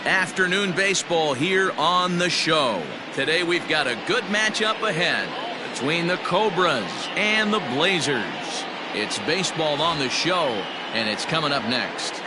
Afternoon baseball here on the show. Today we've got a good matchup ahead between the Cobras and the Blazers. It's baseball on the show, and it's coming up next.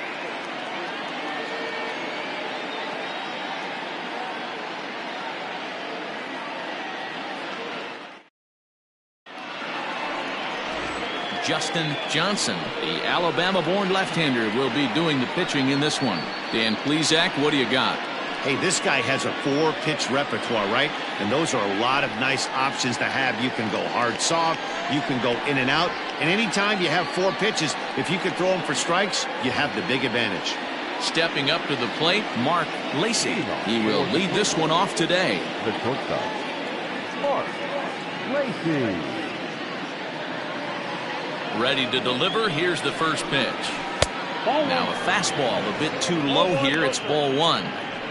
Justin Johnson, the Alabama-born left-hander, will be doing the pitching in this one. Dan Plesac, what do you got? Hey, this guy has a 4-pitch repertoire, right? And those are a lot of nice options to have. You can go hard soft, you can go in and out, and anytime you have 4 pitches, if you can throw them for strikes, you have the big advantage. Stepping up to the plate, Mark Lacey. He will lead this one off today. The shortstop, Mark Lacey. Ready to deliver. Here's the first pitch. Now a fastball a bit too low here. It's ball 1.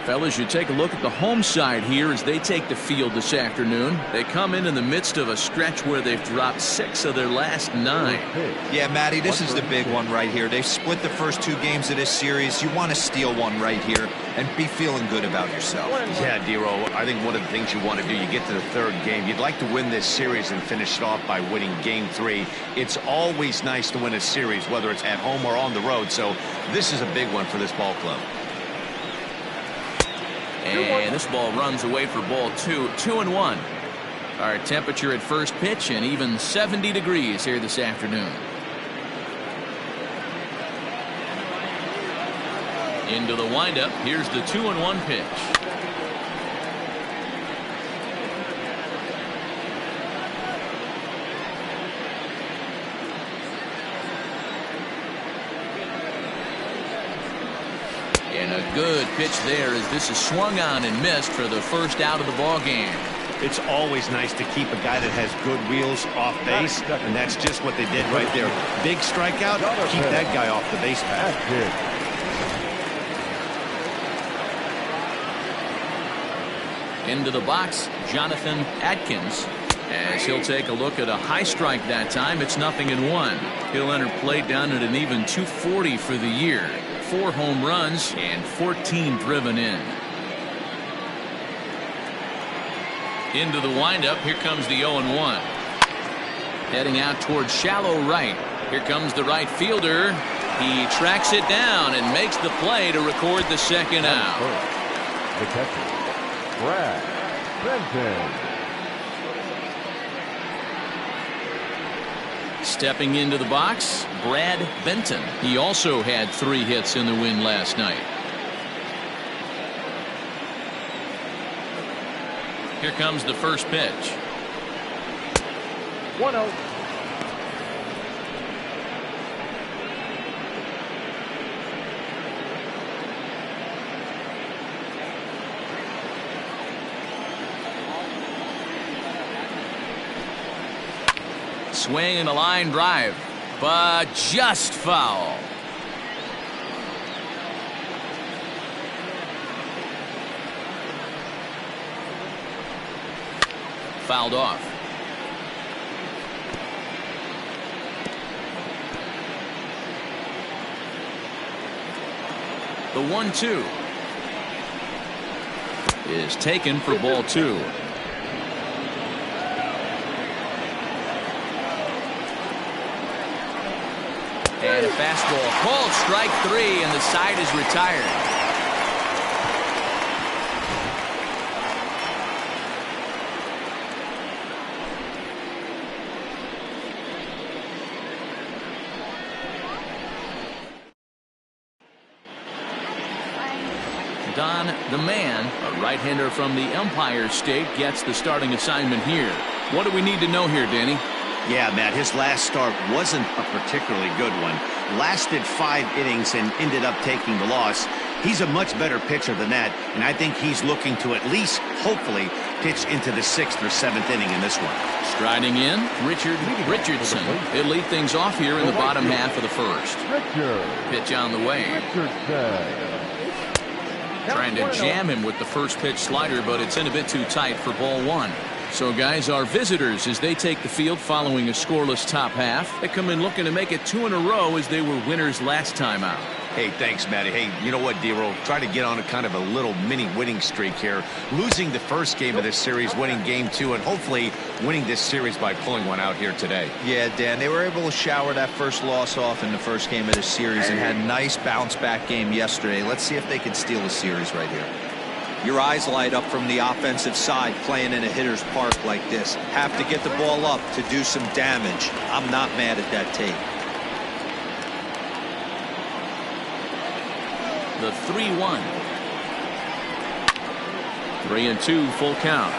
Fellas, you take a look at the home side here as they take the field this afternoon. They come in the midst of a stretch where they've dropped 6 of their last 9. Yeah, Matty, this is the big one right here. They've split the first 2 games of this series. You want to steal one right here and be feeling good about yourself. Yeah, Dero, I think one of the things you want to do, you get to the 3rd game, you'd like to win this series and finish it off by winning game 3. It's always nice to win a series, whether it's at home or on the road, so this is a big one for this ball club. And this ball runs away for ball 2. 2-1. Our temperature at first pitch and even 70 degrees here this afternoon. Into the windup. Here's the 2-1 pitch. And a good pitch there as this is swung on and missed for the first out of the ball game. It's always nice to keep a guy that has good wheels off base, and that's just what they did right there. Big strikeout, keep that guy off the base path. Into the box, Jonathan Atkins, as he'll take a look at a high strike that time. It's 0-1. He'll enter play down at an even 240 for the year. 4 home runs and 14 driven in. Into the windup. Here comes the 0-1. Heading out towards shallow right. Here comes the right fielder. He tracks it down and makes the play to record the 2nd out. The catcher, Brad Benton. Stepping into the box, Brad Benton. He also had 3 hits in the win last night. Here comes the first pitch. 1-0. Swing and a line drive, but just foul. Fouled off. The 1-2 is taken for ball 2. And a fastball called strike 3, and the side is retired. Don the Man, a right-hander from the Empire State, gets the starting assignment here. What do we need to know here, Danny? Yeah, Matt, his last start wasn't a particularly good one. Lasted 5 innings and ended up taking the loss. He's a much better pitcher than that, and I think he's looking to at least, hopefully, pitch into the 6th or 7th inning in this one. Striding in, Richard Richardson. He'll lead things off here in the bottom half of the 1st. Pitch on the way. Trying to jam him with the first pitch slider, but it's in a bit too tight for ball 1. So, guys, our visitors, as they take the field following a scoreless top half, they come in looking to make it 2 in a row as they were winners last time out. Hey, thanks, Matty. Hey, you know what, D-Roll? Try to get on a kind of a little mini winning streak here. Losing the first game of this series, winning game 2, and hopefully winning this series by pulling one out here today. Yeah, Dan, they were able to shower that first loss off in the first game of this series and had a nice bounce-back game yesterday. Let's see if they can steal the series right here. Your eyes light up from the offensive side playing in a hitter's park like this. Have to get the ball up to do some damage. I'm not mad at that tape. The 3-1. 3-2 full count.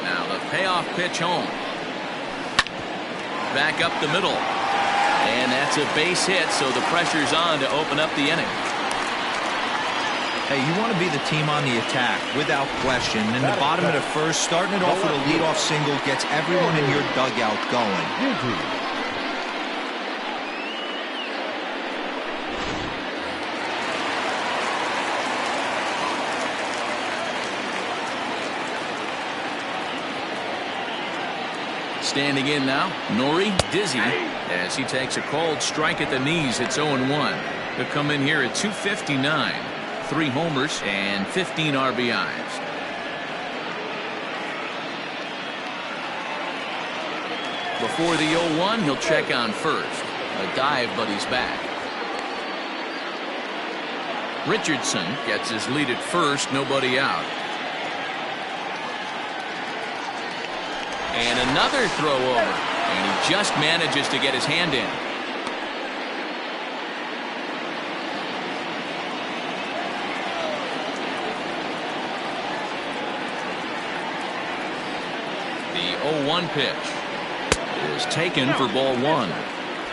Now the payoff pitch home. Back up the middle. And that's a base hit, so the pressure's on to open up the inning. Hey, you want to be the team on the attack, without question. In the bottom of the first, starting it off with a leadoff single gets everyone in your dugout going. Standing in now, Nori Dizzy, as he takes a cold strike at the knees. It's 0-1. He'll come in here at 259. 3 homers and 15 RBIs. Before the 0-1, he'll check on first. A dive, but he's back. Richardson gets his lead at first, nobody out. And another throw over, and he just manages to get his hand in. The 0-1 pitch is taken for ball 1.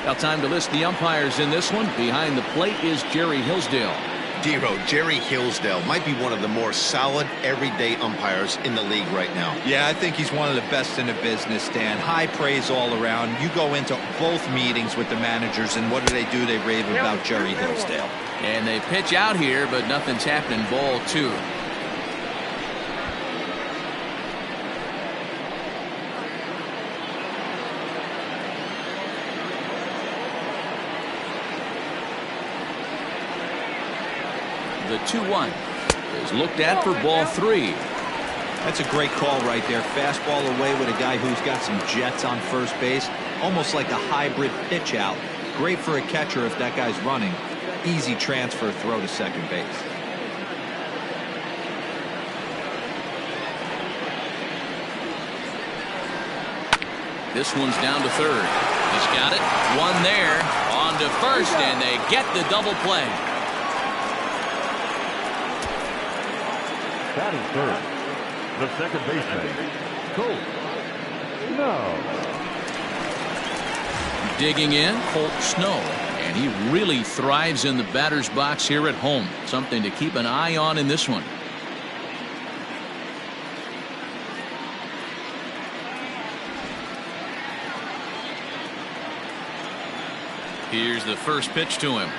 Now time to list the umpires in this one. Behind the plate is Jerry Hillsdale. D-Roll, Jerry Hillsdale might be one of the more solid everyday umpires in the league right now. Yeah, I think he's one of the best in the business, Dan. High praise all around. You go into both meetings with the managers, and what do? They rave about Jerry Hillsdale. And they pitch out here, but nothing's happening. Ball 2. The 2-1 is looked at for ball 3. That's a great call right there. Fastball away with a guy who's got some jets on first base. Almost like a hybrid pitch out. Great for a catcher if that guy's running. Easy transfer throw to second base. This one's down to third. He's got it. One there. On to first, and they get the double play. Batting third, the second baseman, Colt. No. Digging in, Colt Snow, and he really thrives in the batter's box here at home. Something to keep an eye on in this one. Here's the first pitch to him.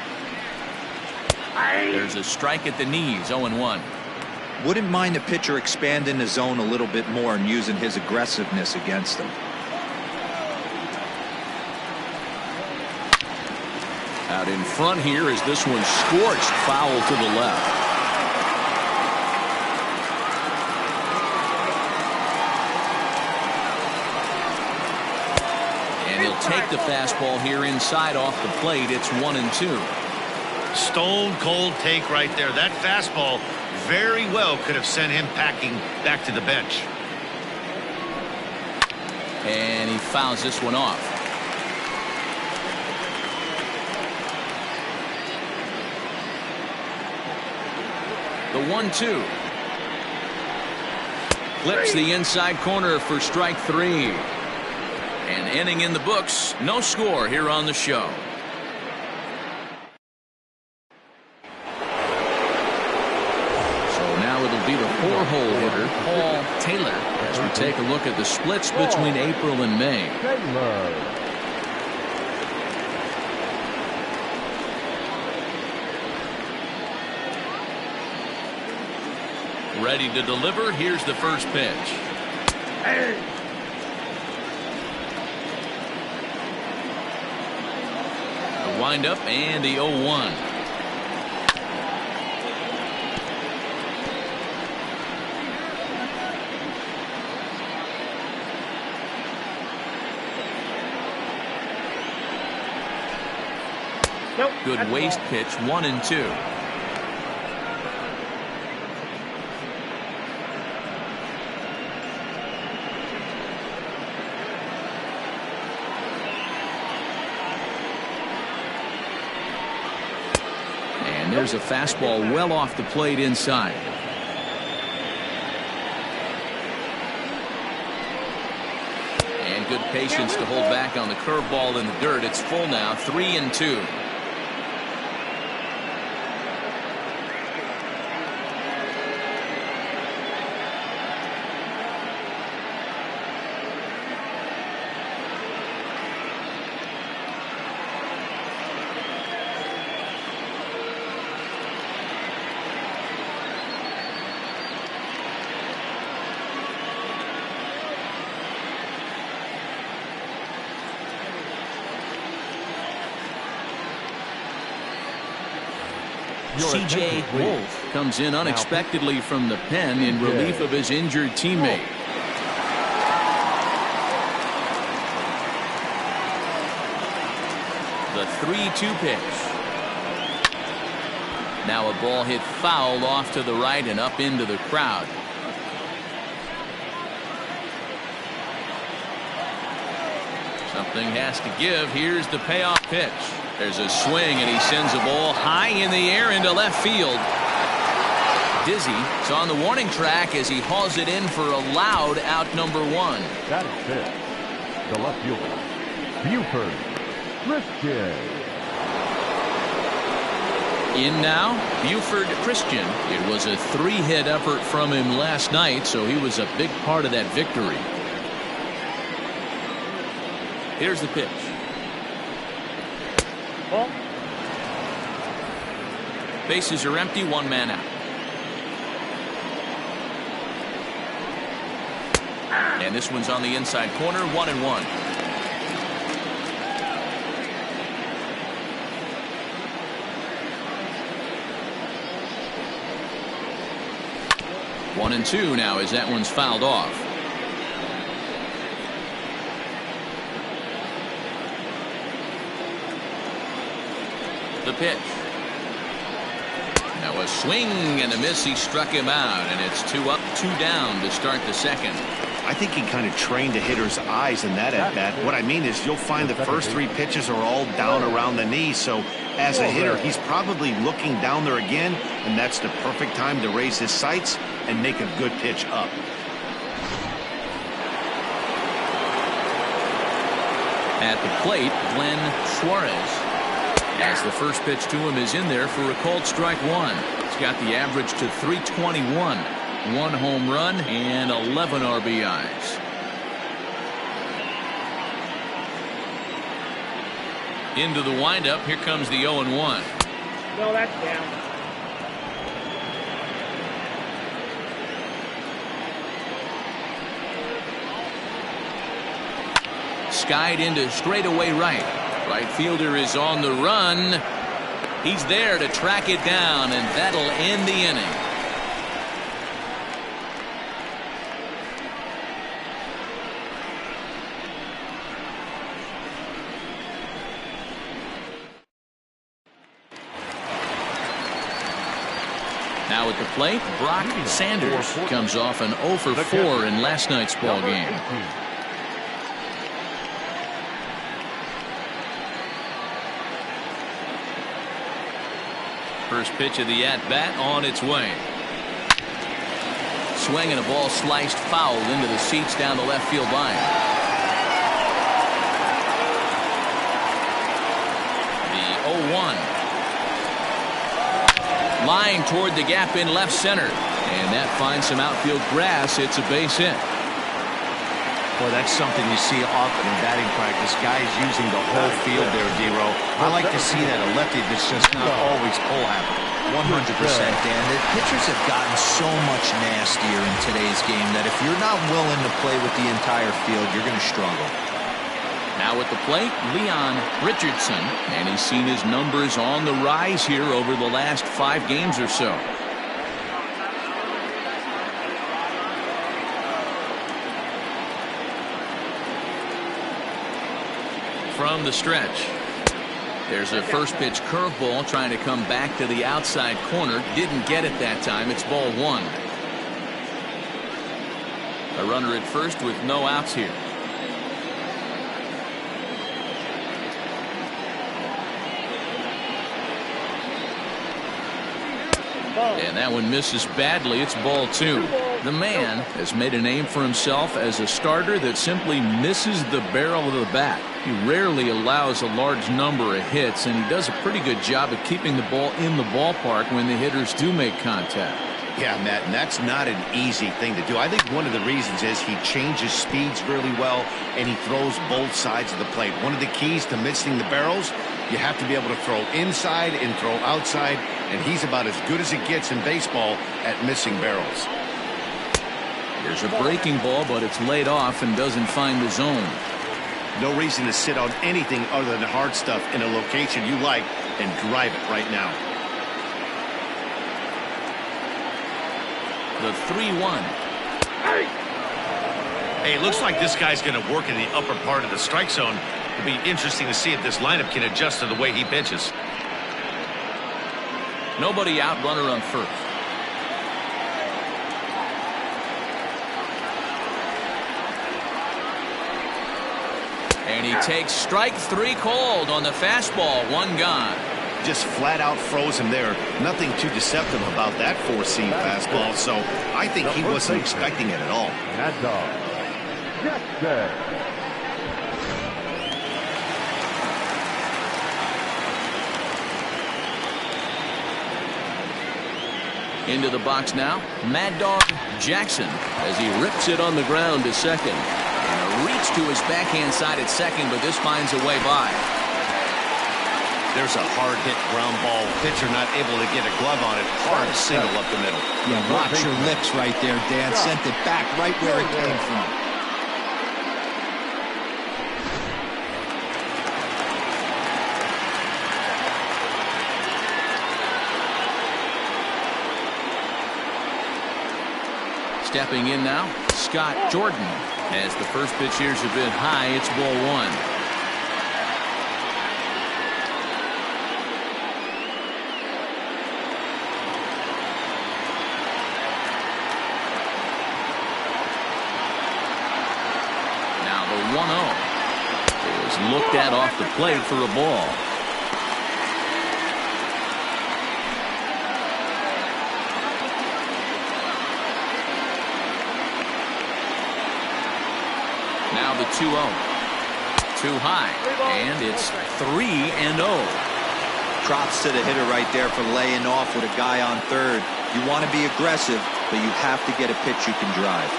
There's a strike at the knees, 0-1. Wouldn't mind the pitcher expanding the zone a little bit more and using his aggressiveness against him. Out in front here as this one scorched foul to the left. And he'll take the fastball here inside off the plate. It's 1-2. Stone cold take right there. That fastball very well could have sent him packing back to the bench. And he fouls this one off. The 1-2. Clips the inside corner for strike 3. An inning in the books. No score here on the show. It'll be the 4-hole hitter, Paul Taylor, as we take a look at the splits between April and May. Ready to deliver. Here's the first pitch. Windup and the 0-1. Good waist pitch, 1-2. And there's a fastball well off the plate inside. And good patience to hold back on the curveball in the dirt. It's full now, 3-2. C.J. Wolf comes in unexpectedly from the pen in relief of his injured teammate. The 3-2 pitch. Now a ball hit foul off to the right and up into the crowd. Something has to give. Here's the payoff pitch. There's a swing, and he sends a ball high in the air into left field. Dizzy is on the warning track as he hauls it in for a loud out number 1. That is it. The left fielder, Buford Christian. In now, Buford Christian. It was a 3-hit effort from him last night, so he was a big part of that victory. Here's the pitch. Ball. Bases are empty, 1 man out. And this one's on the inside corner, 1-1. One and two now as that one's fouled off. The pitch. Now a swing and a miss. He struck him out, and it's 2 up, 2 down to start the second. I think he kind of trained the hitter's eyes in that at bat. What I mean is you'll find the first 3 pitches are all down around the knee, so as a hitter he's probably looking down there again, and that's the perfect time to raise his sights and make a good pitch up. At the plate, Glenn Suarez. As the first pitch to him is in there for a called strike 1. He's got the average to 321. 1 home run and 11 RBIs. Into the windup. Here comes the 0-1. No, that's down. Skied into straightaway right. Right fielder is on the run. He's there to track it down, and that'll end the inning. Now at the plate, Brock Sanders comes off an 0 for 4 in last night's ball game. First pitch of the at-bat on its way. Swing and a ball sliced foul into the seats down the left field line. The 0-1. Line toward the gap in left center. And that finds some outfield grass. It's a base hit. Well, that's something you see often in batting practice. Guys using the whole field there, D-Row. I like to see that. A lefty that's just not always pull happen. 100%, Dan. The pitchers have gotten so much nastier in today's game that if you're not willing to play with the entire field, you're going to struggle. Now at the plate, Leon Richardson, and he's seen his numbers on the rise here over the last 5 games or so. From the stretch, there's a first pitch curveball trying to come back to the outside corner. Didn't get it that time. It's ball 1. A runner at first with no outs here. And that one misses badly. It's ball 2. The man has made a name for himself as a starter that simply misses the barrel of the bat. He rarely allows a large number of hits, and he does a pretty good job of keeping the ball in the ballpark when the hitters do make contact. Yeah, Matt, and that's not an easy thing to do. I think one of the reasons is he changes speeds really well, and he throws both sides of the plate. One of the keys to missing the barrels, you have to be able to throw inside and throw outside, and he's about as good as it gets in baseball at missing barrels. There's a breaking ball, but it's laid off and doesn't find the zone. No reason to sit on anything other than hard stuff in a location you like and drive it right now. The 3-1. Hey, looks like this guy's going to work in the upper part of the strike zone. It'll be interesting to see if this lineup can adjust to the way he pitches. Nobody out, runner on first. And he takes strike 3 called on the fastball. 1 gone. Just flat out froze him there. Nothing too deceptive about that 4-seam fastball, so I think he wasn't expecting it at all. Mad Dog. Jackson. Into the box now, Mad Dog Jackson as he rips it on the ground to second. And a reach to his backhand side at second, but this finds a way by. There's a hard hit ground ball. Pitcher not able to get a glove on it. Hard single up the middle. Yeah, watch your lips right there, Dan. Sent it back right where it came from. Stepping in now, Scott Jordan. As the first pitch here's a bit high, it's ball 1. Now the 1-0 is looked at off the plate for a ball. Now the 2-0. Too high. And it's 3-0. Props to the hitter right there for laying off with a guy on third. You want to be aggressive, but you have to get a pitch you can drive.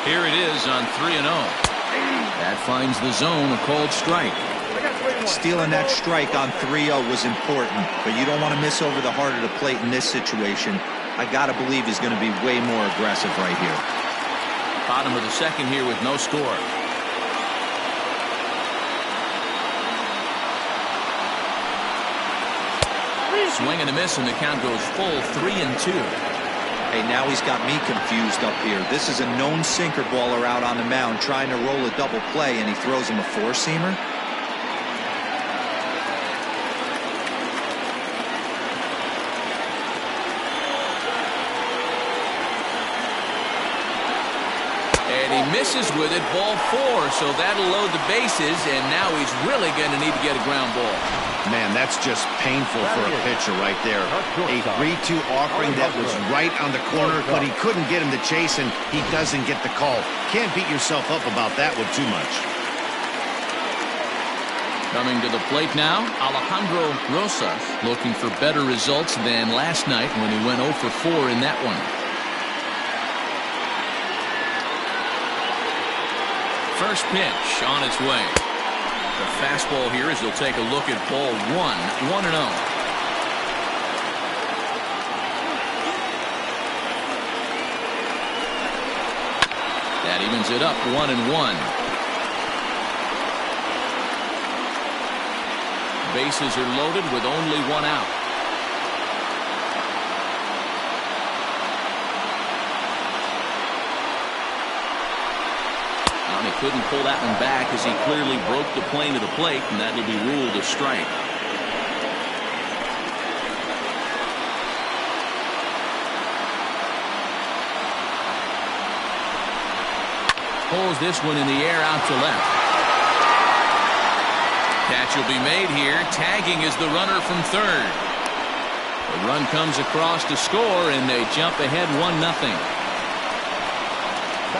Here it is on 3-0. That finds the zone, a called strike. Stealing that strike on 3-0 was important, but you don't want to miss over the heart of the plate in this situation. I got to believe he's going to be way more aggressive right here. Bottom of the second here with no score. Swing and a miss, and the count goes full 3-2. Hey, now he's got me confused up here. This is a known sinker baller out on the mound trying to roll a double play, and he throws him a 4-seamer. And he misses with it, ball 4, so that'll load the bases, and now he's really going to need to get a ground ball. Man, that's just painful for a pitcher right there. A 3-2 offering that was right on the corner, but he couldn't get him to chase, and he doesn't get the call. Can't beat yourself up about that one too much. Coming to the plate now, Alejandro Rosas, looking for better results than last night when he went 0 for 4 in that one. First pitch on its way. The fastball here as he'll take a look at ball 1, 1-0. That evens it up 1-1. Bases are loaded with only one out. He couldn't pull that one back as he clearly broke the plane of the plate, and that will be ruled a strike. Pulls this one in the air out to left. Catch will be made here. Tagging is the runner from third. The run comes across to score, and they jump ahead 1-0.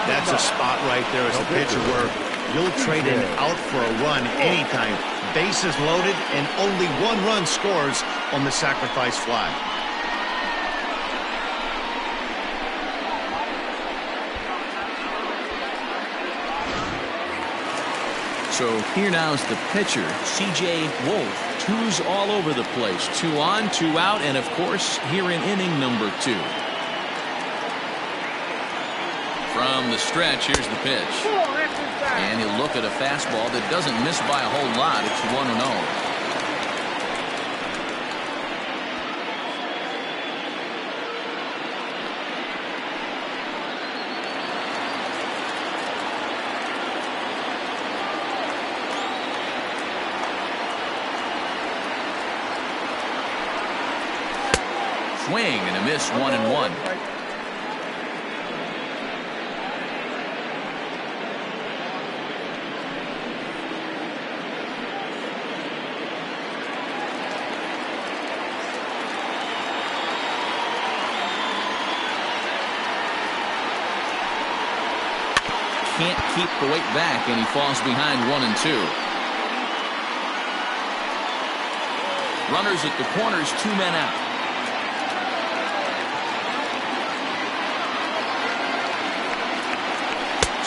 That's a spot right there as a pitcher where you'll trade an out for a run anytime. Bases loaded, and only one run scores on the sacrifice fly. So here now is the pitcher, C.J. Wolf. Twos all over the place. 2 on, 2 out, and of course here in inning number 2. From the stretch, here's the pitch. And he'll look at a fastball that doesn't miss by a whole lot. It's 1-0. Swing and a miss, 1-1. Can't keep the weight back, and he falls behind 1-2. Runners at the corners, 2 men out.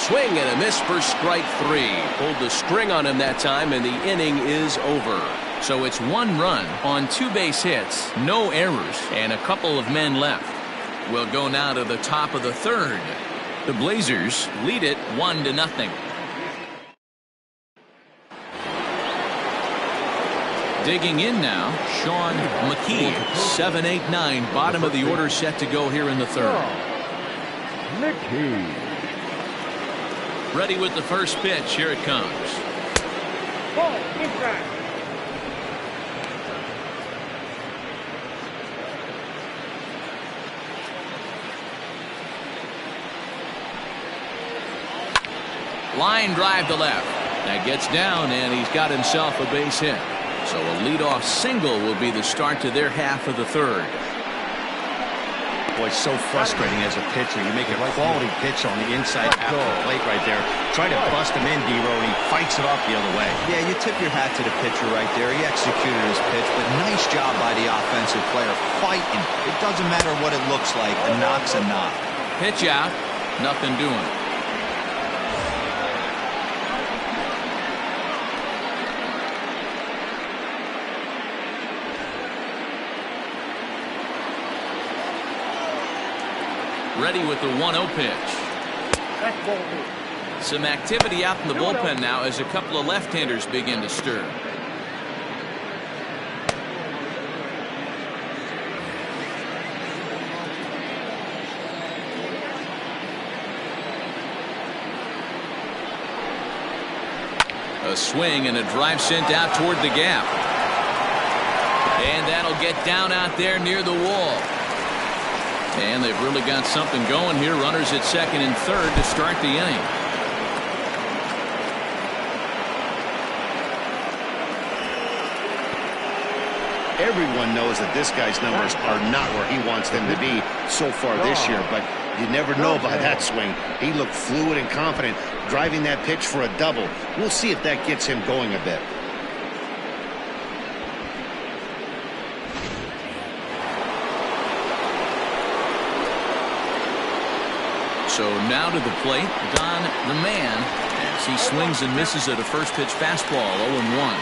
Swing and a miss for strike 3. Pulled the string on him that time, and the inning is over. So it's 1 run on 2 base hits, no errors, and a couple of men left. We'll go now to the top of the 3rd. The Blazers lead it 1-0. Digging in now, Sean McKee. 7-8-9, bottom of the order set to go here in the 3rd. McKee. Ready with the first pitch. Here it comes. Ball, inside. Line drive to left. That gets down, and he's got himself a base hit. So a leadoff single will be the start to their half of the 3rd. Boy, so frustrating as a pitcher. You make a quality pitch on the inside half of the plate right there. Try to bust him in, D-Row, and he fights it off the other way. Yeah, you tip your hat to the pitcher right there. He executed his pitch, but nice job by the offensive player fighting. It doesn't matter what it looks like. A knock's a knock. Pitch out. Nothing doing. Ready with the 1-0 pitch. That's ball 2. Some activity out in the bullpen now as a couple of left-handers begin to stir. A swing and a drive sent out toward the gap. And that'll get down out there near the wall. And they've really got something going here. Runners at 2nd and 3rd to start the inning. Everyone knows that this guy's numbers are not where he wants them to be so far this year, but you never know about that swing. He looked fluid and confident, driving that pitch for a double. We'll see if that gets him going a bit. So now to the plate, Don the Man, as he swings and misses at a first pitch fastball, 0-1.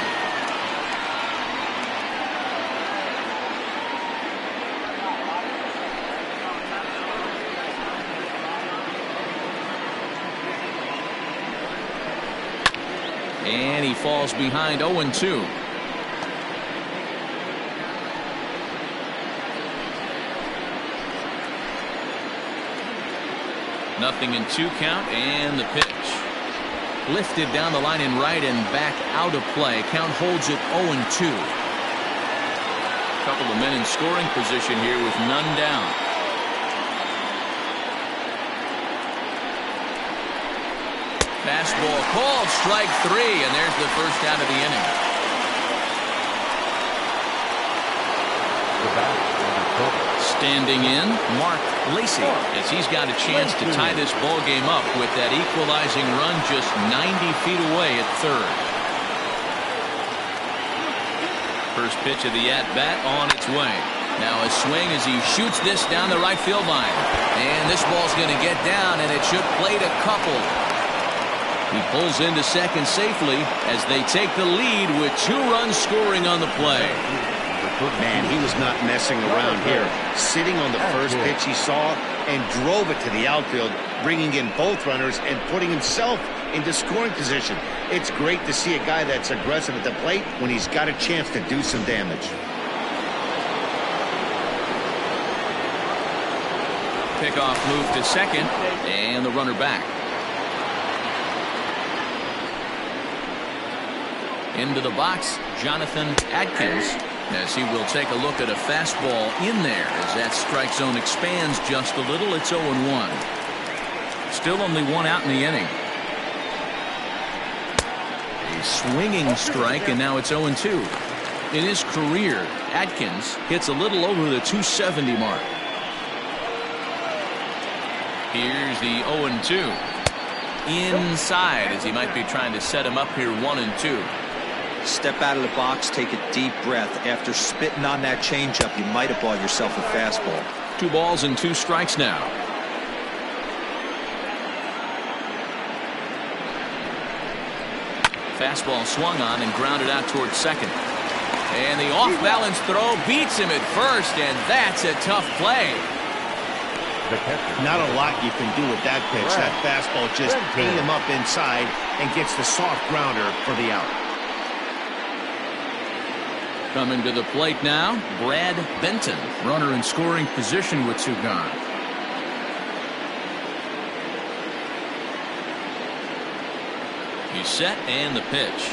And he falls behind 0-2. 0-2 count, and the pitch. Lifted down the line in right and back out of play. Count holds it 0-2. Couple of men in scoring position here with none down. Fastball called, strike 3, and there's the first out of the inning. Standing in, Mark Lacey, as he's got a chance to tie this ball game up with that equalizing run just 90 feet away at third. First pitch of the at-bat on its way. Now a swing as he shoots this down the right field line. And this ball's going to get down, and it should plate a couple. He pulls into second safely as they take the lead with 2 runs scoring on the play. Man, he was not messing around here. Sitting on the first pitch he saw and drove it to the outfield, bringing in both runners and putting himself into scoring position. It's great to see a guy that's aggressive at the plate when he's got a chance to do some damage. Pickoff move to second, and the runner back. Into the box, Jonathan Adkins, as he will take a look at a fastball in there as that strike zone expands just a little. It's 0-1. Still only 1 out in the inning. A swinging strike, and now it's 0-2. In his career, Adkins hits a little over the 270 mark. Here's the 0-2. Inside, as he might be trying to set him up here, 1-2. Step out of the box, take a deep breath. After spitting on that changeup, you might have bought yourself a fastball. 2 balls and 2 strikes now. Fastball swung on and grounded out towards second. And the off-balance throw beats him at first, and that's a tough play. Not a lot you can do with that pitch. That fastball just ate him up inside and gets the soft grounder for the out. Coming to the plate now, Brad Benton. Runner in scoring position with 2 gone. He's set, and the pitch.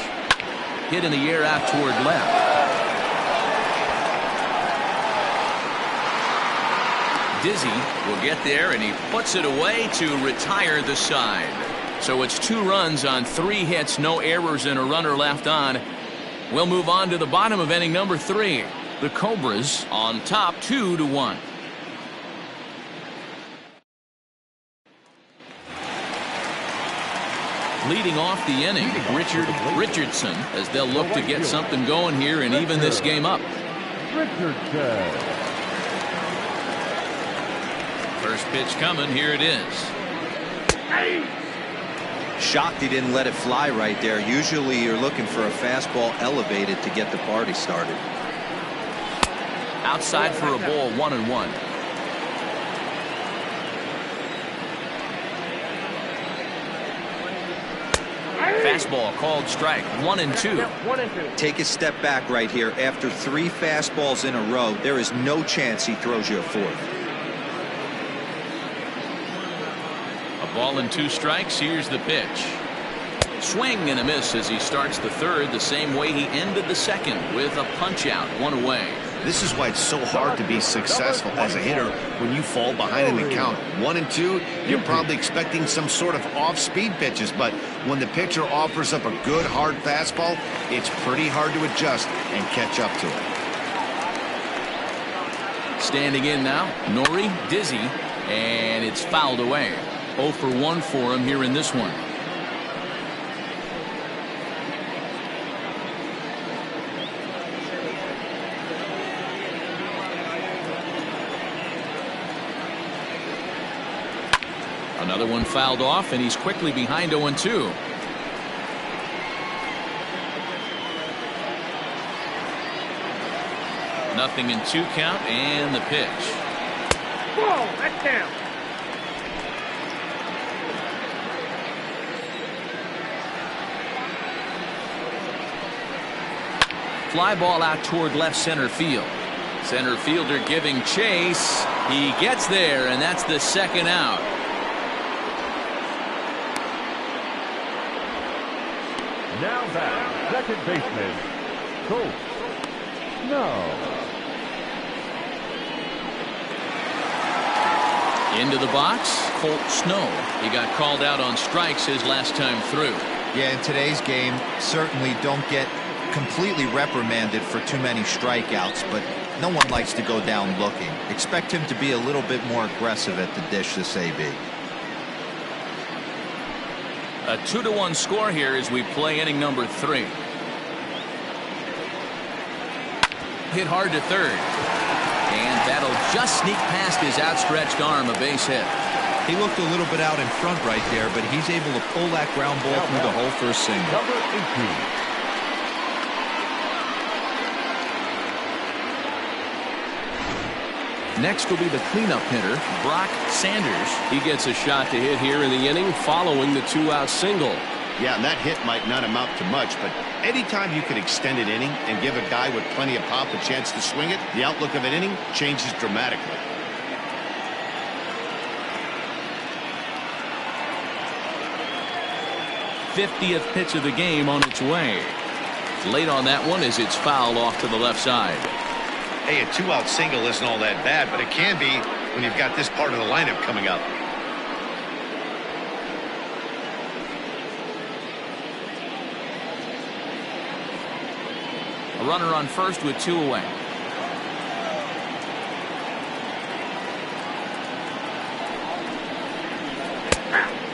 Hit in the air out toward left. Dizzy will get there, and he puts it away to retire the side. So it's 2 runs on 3 hits, no errors, and a runner left on. We'll move on to the bottom of inning number 3. The Cobras on top 2-1. Leading off the inning, Richard Richardson, as they'll look to get something going here and even this game up. First pitch coming, here it is. Shocked he didn't let it fly right there. Usually you're looking for a fastball elevated to get the party started. Outside for a ball, 1-1. Fastball called strike, 1-2. Take a step back right here. After 3 fastballs in a row, there is no chance he throws you a 4th. Ball and 2 strikes. Here's the pitch. Swing and a miss as he starts the 3rd the same way he ended the 2nd with a punch out, 1 away. This is why it's so hard to be successful as a hitter when you fall behind in the count. 1-2, you're probably expecting some sort of off-speed pitches, but when the pitcher offers up a good hard fastball, it's pretty hard to adjust and catch up to it. Standing in now, Nori Dizzy, and it's fouled away. 0 for 1 for him here in this one. Another one fouled off, and he's quickly behind 0-2. Nothing in 2 count, and the pitch. Whoa, that's down. Fly ball out toward left center field. Center fielder giving chase. He gets there, and that's the 2nd out. Now back, second baseman, Coach Snow. Into the box, Colt Snow. He got called out on strikes his last time through. Yeah, in today's game, certainly don't get completely reprimanded for too many strikeouts, but no one likes to go down looking. Expect him to be a little bit more aggressive at the dish this AB. A 2-1 score here as we play inning number 3. Hit hard to third. And that'll just sneak past his outstretched arm, a base hit. He looked a little bit out in front right there, but he's able to pull that ground ball through the hole for a single. Number 18. Next will be the cleanup hitter, Brock Sanders. He gets a shot to hit here in the inning following the 2-out single. Yeah, and that hit might not amount to much, but anytime you can extend an inning and give a guy with plenty of pop a chance to swing it, the outlook of an inning changes dramatically. '50th pitch of the game on its way. Late on that one as it's fouled off to the left side. Hey, a 2-out single isn't all that bad, but it can be when you've got this part of the lineup coming up. A runner on first with 2 away.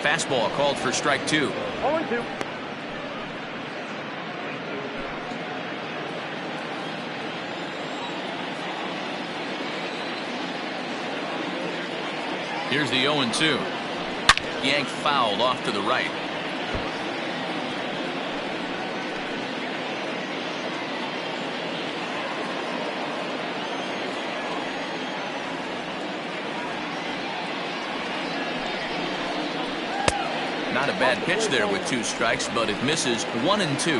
Fastball called for strike 2. 0-2. Here's the 0-2. Yanked fouled off to the right. Not a bad pitch there with 2 strikes, but it misses 1 and 2.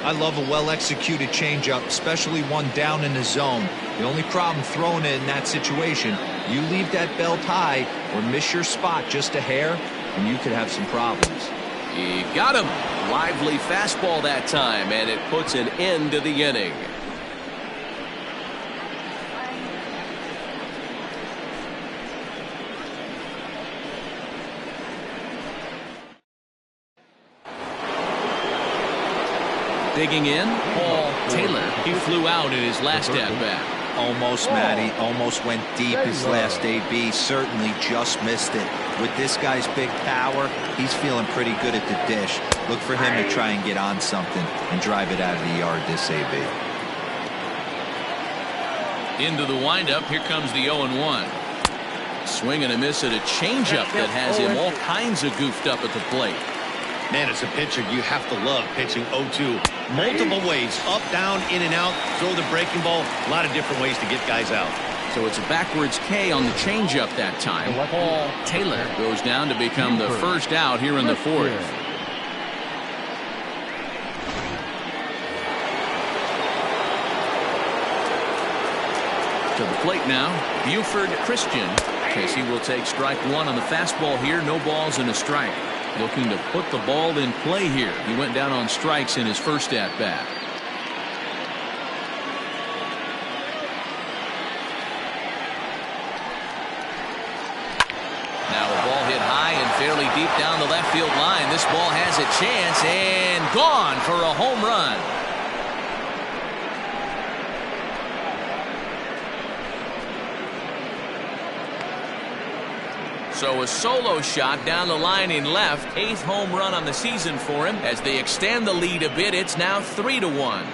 I love a well-executed changeup, especially one down in the zone. The only problem throwing it in that situation, you leave that belt high or miss your spot just a hair, and you could have some problems. He got him. Lively fastball that time, and it puts an end to the inning. Digging in, Paul Taylor. He flew out in his last at-bat. Almost, Matty. Almost went deep his last AB. Certainly just missed it. With this guy's big power, he's feeling pretty good at the dish. Look for him to try and get on something and drive it out of the yard this AB. Into the windup. Here comes the 0-1. Swing and a miss at a changeup that has him all kinds of goofed up at the plate. Man, as a pitcher, you have to love pitching 0-2. Multiple ways, up, down, in and out, throw the breaking ball. A lot of different ways to get guys out. So it's a backwards K on the changeup that time. Paul Taylor goes down to become the first out here in the 4th. To the plate now, Buford Christian. Casey will take strike 1 on the fastball here. No balls and a strike. Looking to put the ball in play here. He went down on strikes in his first at-bat. Now a ball hit high and fairly deep down the left field line. This ball has a chance and gone for a home run. So a solo shot down the line in left. 8th home run on the season for him. As they extend the lead a bit, it's now 3-1.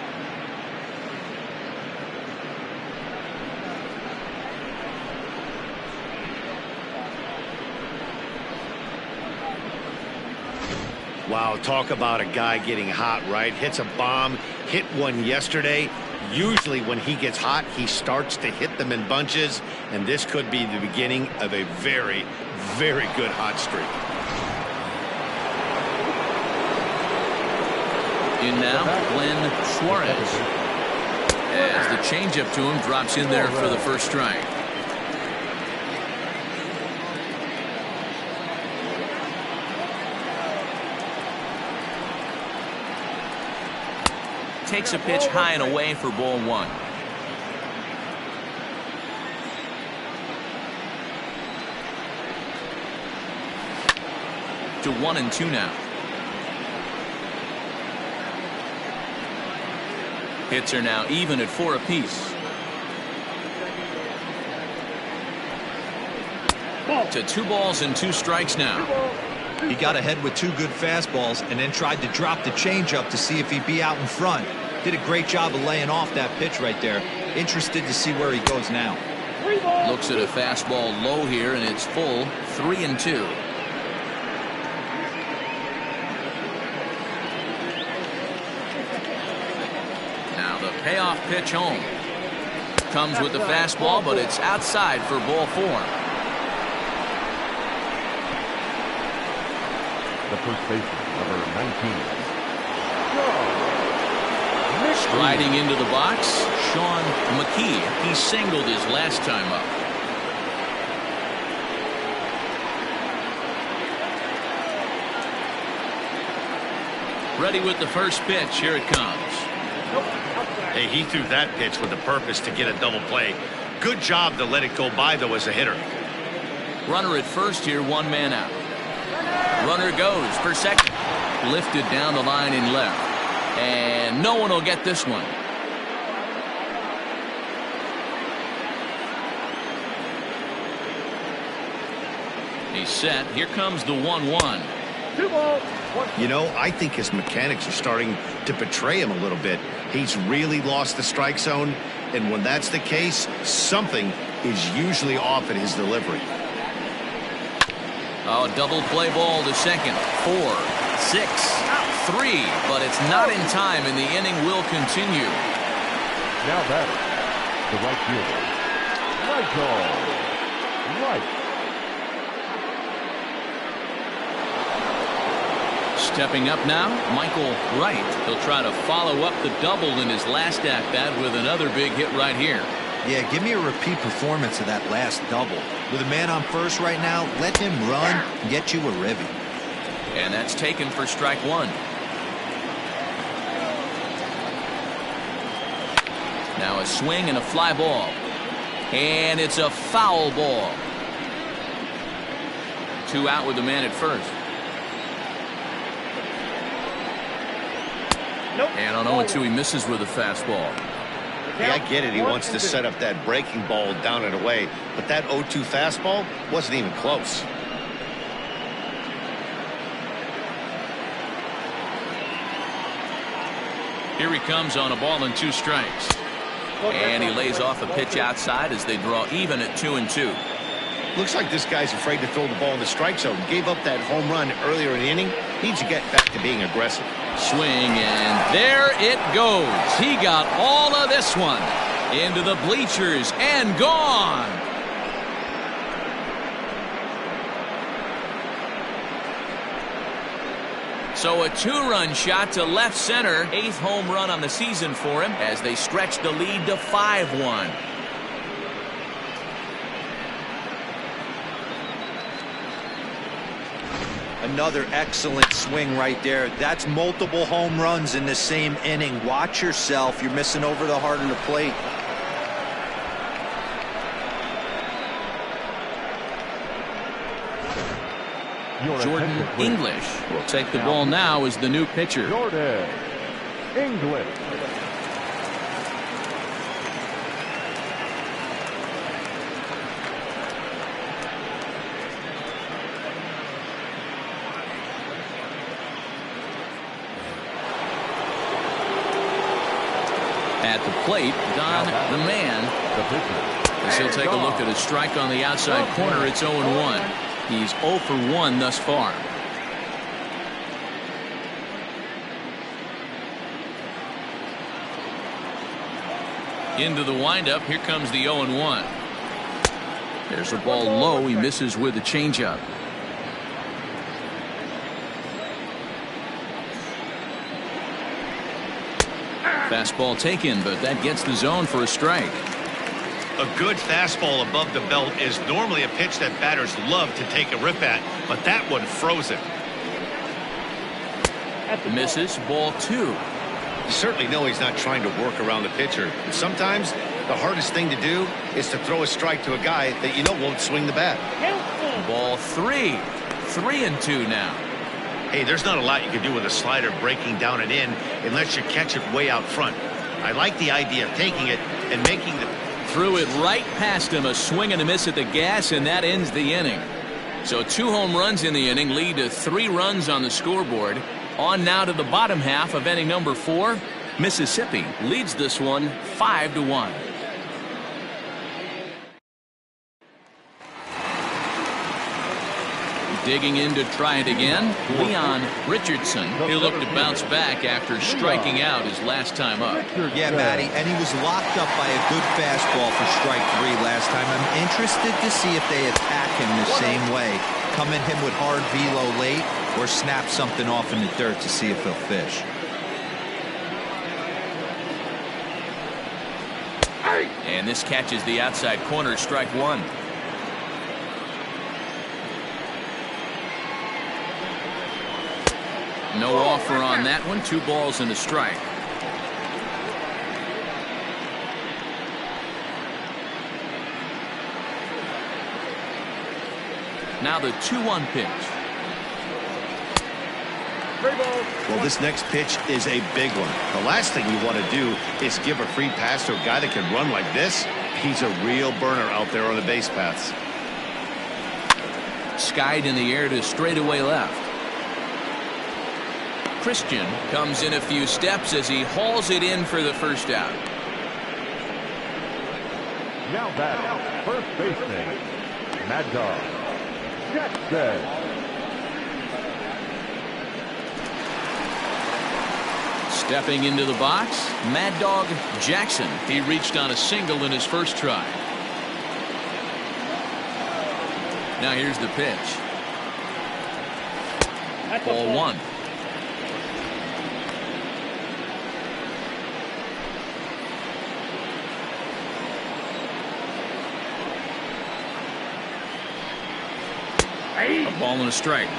Wow, talk about a guy getting hot, right? Hits a bomb, hit one yesterday. Usually when he gets hot, he starts to hit them in bunches, and this could be the beginning of a very, very good hot streak. In now, Glenn Suarez. As the changeup to him drops in there for the first strike. takes a pitch high and away for ball 1. To 1-2 now. Hits are now even at 4 apiece. To 2 balls and 2 strikes now. He got ahead with 2 good fastballs and then tried to drop the changeup to see if he'd be out in front. Did a great job of laying off that pitch right there. Interested to see where he goes now. Looks at a fastball low here, and it's full. 3-2. Now the payoff pitch home. Comes with the fastball, but it's outside for ball 4. The first baseman, number 19. Striding into the box, Sean McKee. He singled his last time up. Ready with the first pitch. Here it comes. Hey, he threw that pitch with the purpose to get a double play. Good job to let it go by, though, as a hitter. Runner at first here, 1 man out. Runner goes for second. Lifted down the line in left. And no one will get this one. He's set. Here comes the 1-1. 2 balls. You know, I think his mechanics are starting to betray him a little bit. He's really lost the strike zone, and when that's the case, something is usually off at his delivery. Oh, double play ball to second. 4, 6, 3, but it's not in time, and the inning will continue. Now batter, the right fielder, Michael Wright. Stepping up now, Michael Wright. He'll try to follow up the double in his last at-bat with another big hit right here. Yeah, give me a repeat performance of that last double. With a man on first right now, let him run and get you a ribby. And that's taken for strike 1. Now a swing and a fly ball. And it's a foul ball. 2 out with the man at first. Nope. And on 0-2 he misses with a fastball. Yeah, I get it. He wants to set up that breaking ball down and away, but that 0-2 fastball wasn't even close. Here he comes on a ball and 2 strikes. And he lays off a pitch outside as they draw even at 2-2. Looks like this guy's afraid to throw the ball in the strike zone. Gave up that home run earlier in the inning. Needs to get back to being aggressive. Swing, and there it goes. He got all of this one into the bleachers and gone. So a 2-run shot to left center. 8th home run on the season for him as they stretch the lead to 5-1. Another excellent swing right there. That's multiple home runs in the same inning. Watch yourself. You're missing over the heart of the plate. Jordan English will take the ball now as the new pitcher. Jordan English. At the plate, Don the man. As he'll take a look at a strike on the outside corner. It's 0-1. He's 0 for 1 thus far. Into the windup. Here comes the 0-1. There's a ball low. He misses with a changeup. Fastball taken, but that gets the zone for a strike. A good fastball above the belt is normally a pitch that batters love to take a rip at, but that one froze it. Misses, ball 2. You certainly know he's not trying to work around the pitcher. And sometimes the hardest thing to do is to throw a strike to a guy that you know won't swing the bat. Ball 3. 3-2 now. Hey, there's not a lot you can do with a slider breaking down and in unless you catch it way out front. I like the idea of taking it and making the... Threw it right past him, a swing and a miss at the gas, and that ends the inning. So 2 home runs in the inning lead to 3 runs on the scoreboard. On now to the bottom half of inning number 4. Mississippi leads this one 5-1. Digging in to try it again, Leon Richardson. He'll look to bounce back after striking out his last time up. Yeah, Matty, and he was locked up by a good fastball for strike 3 last time. I'm interested to see if they attack him the same way. Come at him with hard velo late or snap something off in the dirt to see if he'll fish. And this catches the outside corner, strike 1. No offer on that one. 2 balls and a strike. Now the 2-1 pitch. Well, this next pitch is a big one. The last thing you want to do is give a free pass to a guy that can run like this. He's a real burner out there on the base paths. Skied in the air to straightaway left. Christian comes in a few steps as he hauls it in for the first out. Now back, first baseman, Mad Dog Jackson. Stepping into the box, Mad Dog Jackson. He reached on a single in his first try. Now here's the pitch. Ball 1. A ball and a strike.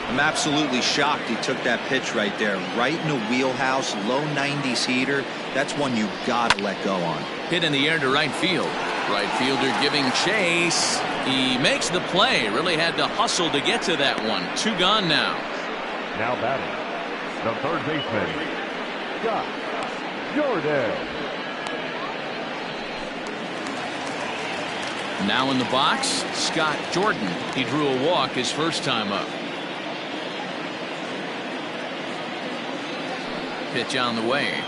I'm absolutely shocked he took that pitch right there. Right in the wheelhouse, low 90s heater. That's one you gotta let go on. Hit in the air to right field. Right fielder giving chase. He makes the play. Really had to hustle to get to that one. 2 gone now. Now batting, the third baseman, Scott Jordan. Now in the box, Scott Jordan. He drew a walk his first time up. Pitch on the way.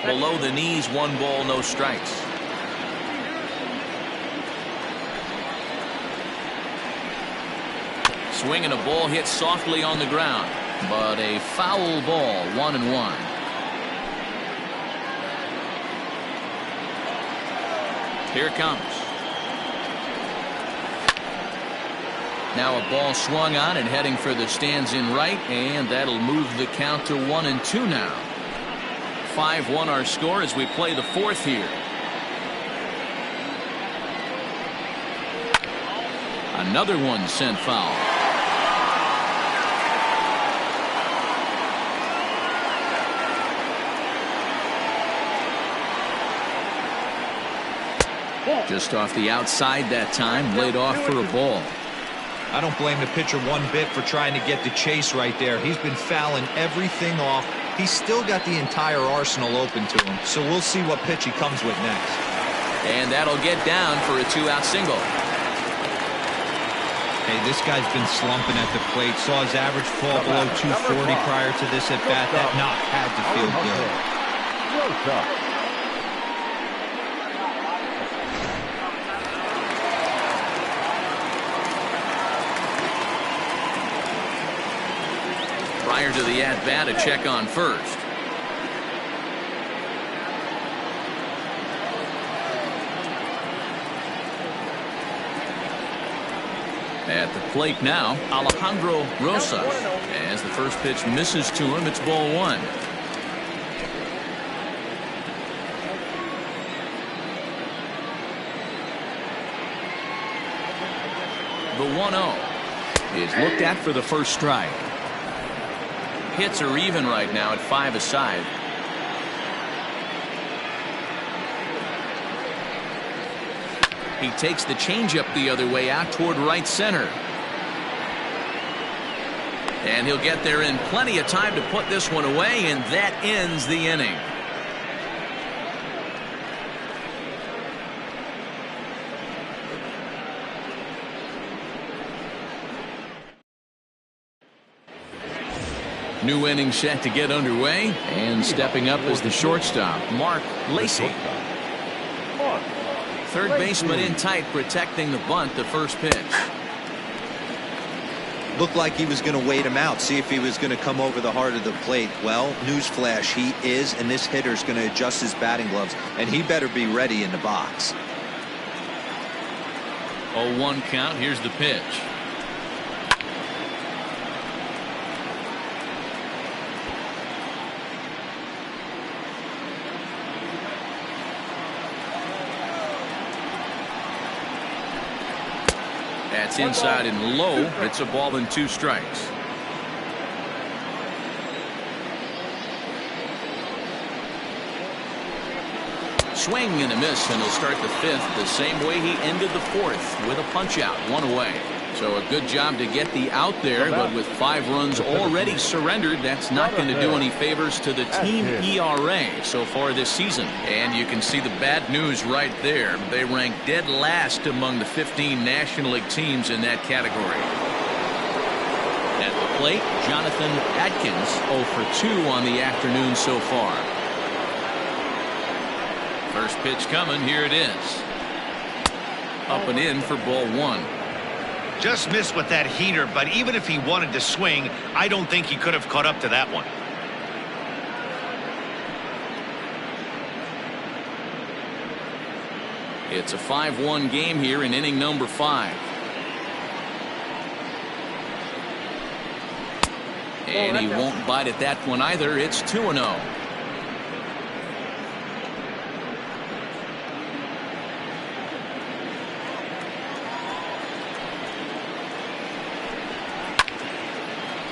Below the knees, 1 ball, no strikes. Swing and a ball hit softly on the ground, but a foul ball, 1-1. Here it comes. Now a ball swung on and heading for the stands in right, and that'll move the count to 1-2 now. 5-1 our score as we play the 4th here. Another one sent foul. Just off the outside that time, laid off for a ball. I don't blame the pitcher one bit for trying to get the chase right there. He's been fouling everything off. He's still got the entire arsenal open to him. So we'll see what pitch he comes with next. And that'll get down for a 2-out single. Hey, this guy's been slumping at the plate. Saw his average fall below 240 prior to this at bat. That knock had to feel good. Prior to the at-bat, a check on first. At the plate now, Alejandro Rosas. As the first pitch misses to him, it's ball 1. The 1-0 is looked at for the first strike. Hits are even right now at 5 aside. He takes the changeup the other way out toward right center. And he'll get there in plenty of time to put this one away, and that ends the inning. New inning set to get underway, and stepping up is the shortstop, Mark Lacey. Third baseman in tight, protecting the bunt. The first pitch. Looked like he was going to wait him out, see if he was going to come over the heart of the plate. Well, newsflash, he is, and this hitter's going to adjust his batting gloves, and he better be ready in the box. 0-1 count. Here's the pitch. That's inside and low. It's a ball and 2 strikes. Swing and a miss, and he'll start the 5th the same way he ended the 4th, with a punch out, 1 away. So a good job to get the out there, but with 5 runs already surrendered, that's not going to do any favors to the team ERA so far this season. And you can see the bad news right there. They rank dead last among the 15 National League teams in that category. At the plate, Jonathan Atkins 0 for 2 on the afternoon so far. First pitch coming. Here it is. Up and in for ball 1. Just missed with that heater, but even if he wanted to swing, I don't think he could have caught up to that one. It's a 5-1 game here in inning number 5. And he won't bite at that one either. It's 2-0.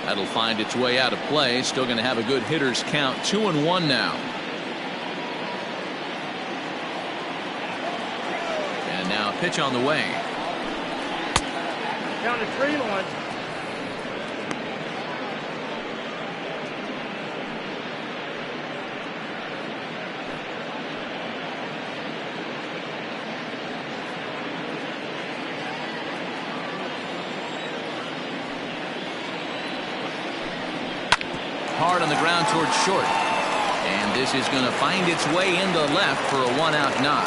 That'll find its way out of play. Still going to have a good hitter's count. 2-1 now. And now a pitch on the way. Down to 3-1. Hard on the ground towards short. And this is going to find its way into left for a 1-out knock.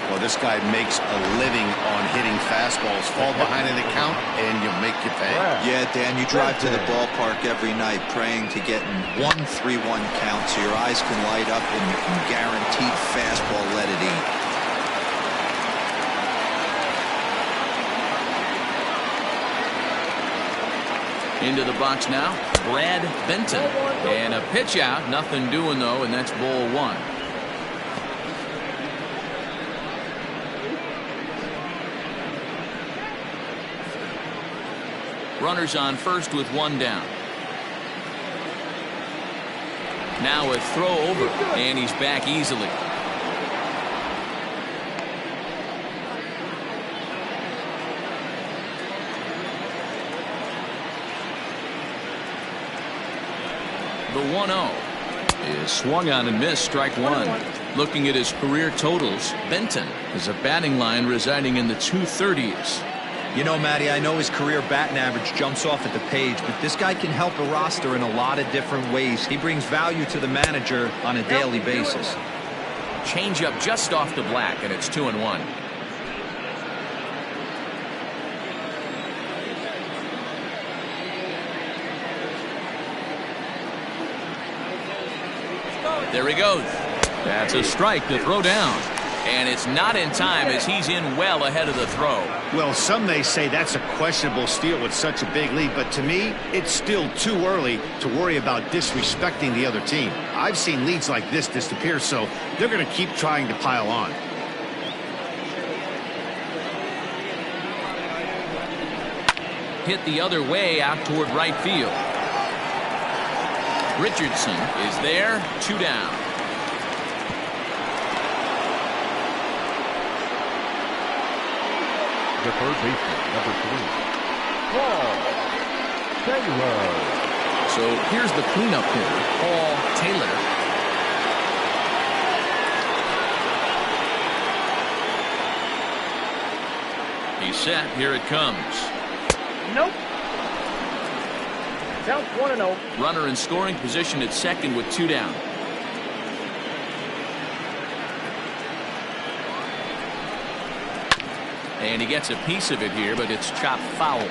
Well, this guy makes a living on hitting fastballs. Fall behind in the count, and you make your pay. Yeah, Dan, you drive to the ballpark every night praying to get in 1-3-1 count so your eyes can light up and you can guaranteed fastball let it eat. Into the box now, Brad Benton. And a pitch out. Nothing doing, though, and that's ball 1. Runners on first with 1 down. Now a throw over, and he's back easily. The 1-0 is swung on and missed. Strike 1. Looking at his career totals, Benton is a batting line residing in the 230s. You know, Matty, I know his career batting average jumps off at the page, but this guy can help a roster in a lot of different ways. He brings value to the manager on a daily basis. Changeup just off the black, and it's 2-1. There he goes. That's a strike to throw down. And it's not in time as he's in well ahead of the throw. Well, some may say that's a questionable steal with such a big lead, but to me, it's still too early to worry about disrespecting the other team. I've seen leads like this disappear, so they're going to keep trying to pile on. Hit the other way out toward right field. Richardson is there. 2 down. The third baseman, number 3, Paul Taylor. So here's the cleanup hitter, Paul Taylor. He's set. Here it comes. Nope. Counts 1-0. Runner in scoring position at second with 2 down. And he gets a piece of it here, but it's chopped foul.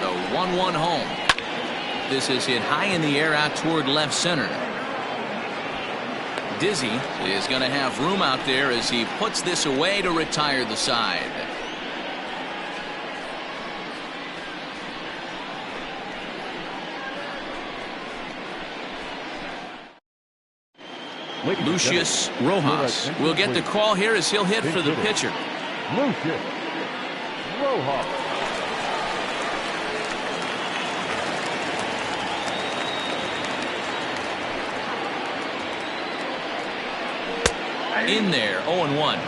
The 1-1 home. This is hit high in the air out toward left center. Dizzy is going to have room out there as he puts this away to retire the side. Lucius Rojas will get the call here as he'll hit for the pitcher. Lucius Rojas. In there, 0-1.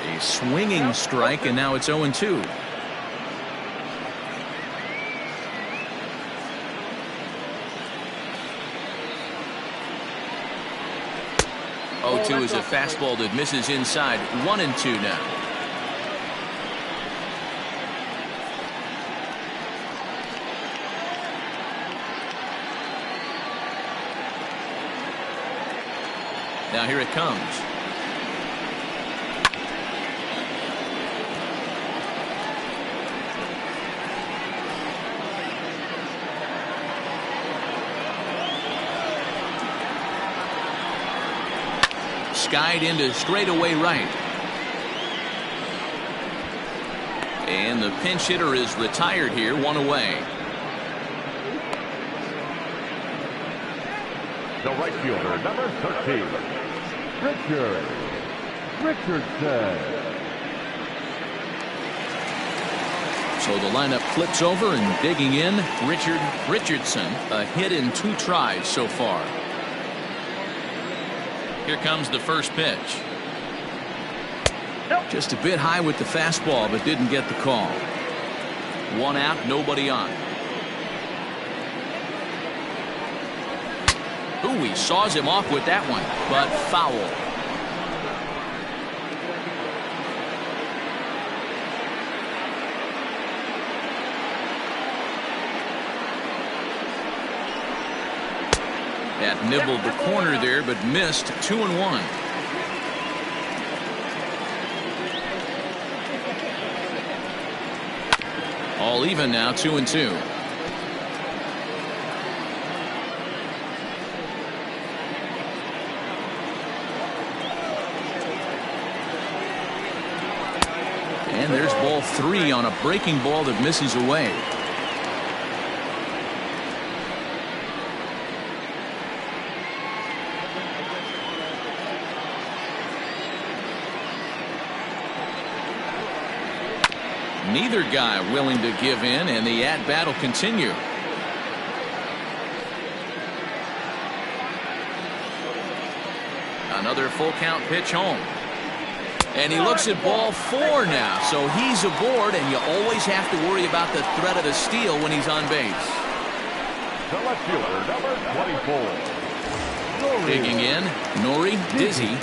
A swinging strike, and now it's 0-2. Is a fastball that misses inside. 1-2 now. Now here it comes. Skied into straightaway right. And the pinch hitter is retired here, 1 away. The right fielder, number 13, Richardson. So the lineup flips over and digging in, Richardson, a hit in 2 tries so far. Here comes the first pitch. Just a bit high with the fastball, but didn't get the call. 1 out, nobody on. Ooh, he saws him off with that one, but foul. That nibbled the corner there, but missed. 2-1. All even now, 2-2. And there's ball 3 on a breaking ball that misses away. Neither guy willing to give in, and the at-bat will continue. Another full count pitch home. And he looks at ball 4 now, so he's aboard, and you always have to worry about the threat of a steal when he's on base. The left fielder, number 24. Digging in, Nori Dizzy.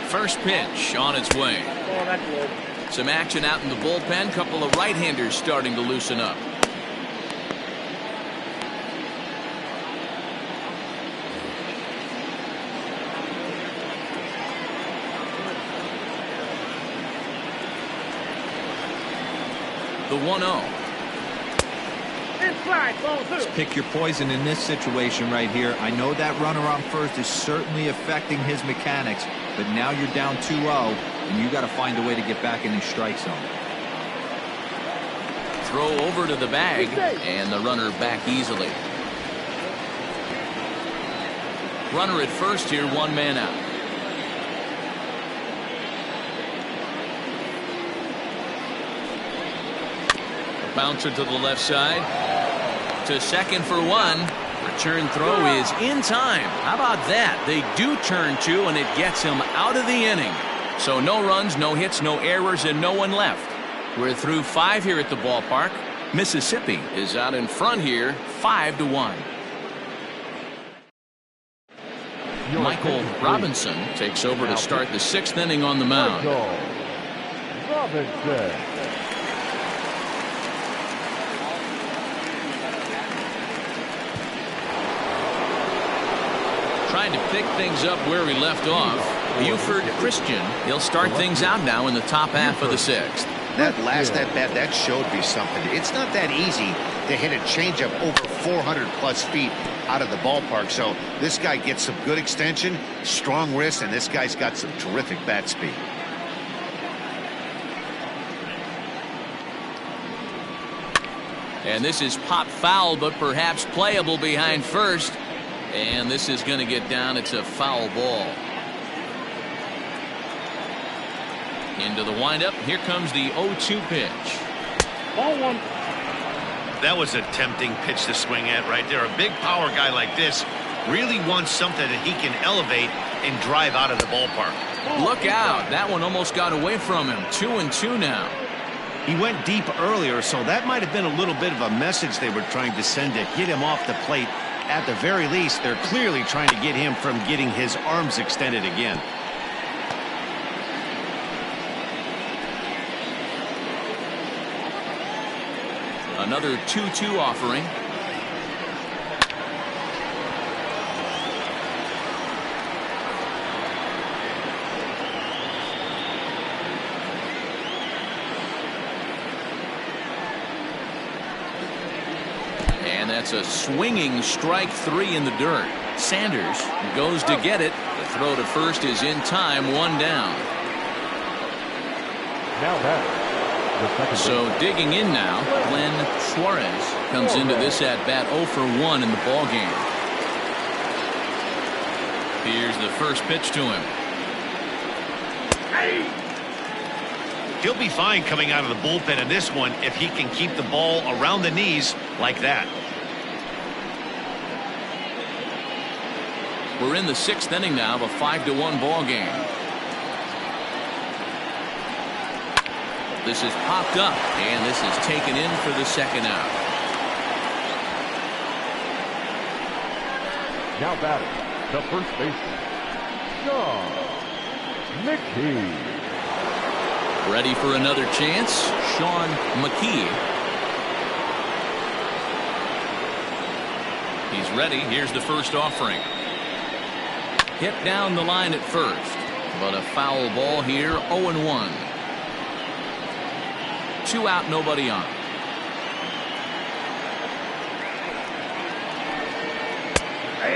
First pitch on its way. Oh, that's low. Some action out in the bullpen. Couple of right-handers starting to loosen up. The 1-0. Inside. strike, ball 2. Pick your poison in this situation right here. I know that runner on first is certainly affecting his mechanics, but now you're down 2-0, and you got to find a way to get back in the strike zone. Throw over to the bag, and the runner back easily. Runner at first here, 1 man out. A bouncer to the left side. To second for 1. Return throw is in time. How about that? They do turn 2, and it gets him out of the inning. So no runs, no hits, no errors, and no one left. We're through 5 here at the ballpark. Mississippi is out in front here, 5-1. Michael Robinson takes over to start the 6th inning on the mound. Robinson. Trying to pick things up where we left off. Buford Christian. He'll start things out now in the top half of the 6th. That last at bat, that showed me something. It's not that easy to hit a changeup over 400+ feet out of the ballpark. So this guy gets some good extension, strong wrist, and this guy's got some terrific bat speed. And this is pop foul, but perhaps playable behind first. And this is going to get down. It's a foul ball. Into the windup. Here comes the 0-2 pitch. Ball 1. That was a tempting pitch to swing at right there. A big power guy like this really wants something that he can elevate and drive out of the ballpark. Look out. That one almost got away from him. 2-2 now. He went deep earlier, so that might have been a little bit of a message they were trying to send to get him off the plate. At the very least, they're clearly trying to get him from getting his arms extended again. Another 2-2 offering. And that's a swinging strike 3 in the dirt. Sanders goes to get it. The throw to first is in time, 1 down. Now back. So digging in now, Glenn Suarez comes into this at bat 0 for 1 in the ball game. Here's the first pitch to him. He'll be fine coming out of the bullpen in this one if he can keep the ball around the knees like that. We're in the 6th inning now of a 5-1 ball game. This is popped up, and this is taken in for the 2nd out. Now batting, the first baseman, Sean McKee. Ready for another chance, Sean McKee. He's ready. Here's the first offering. Hit down the line at first, but a foul ball here, 0-1. 2 out, nobody on.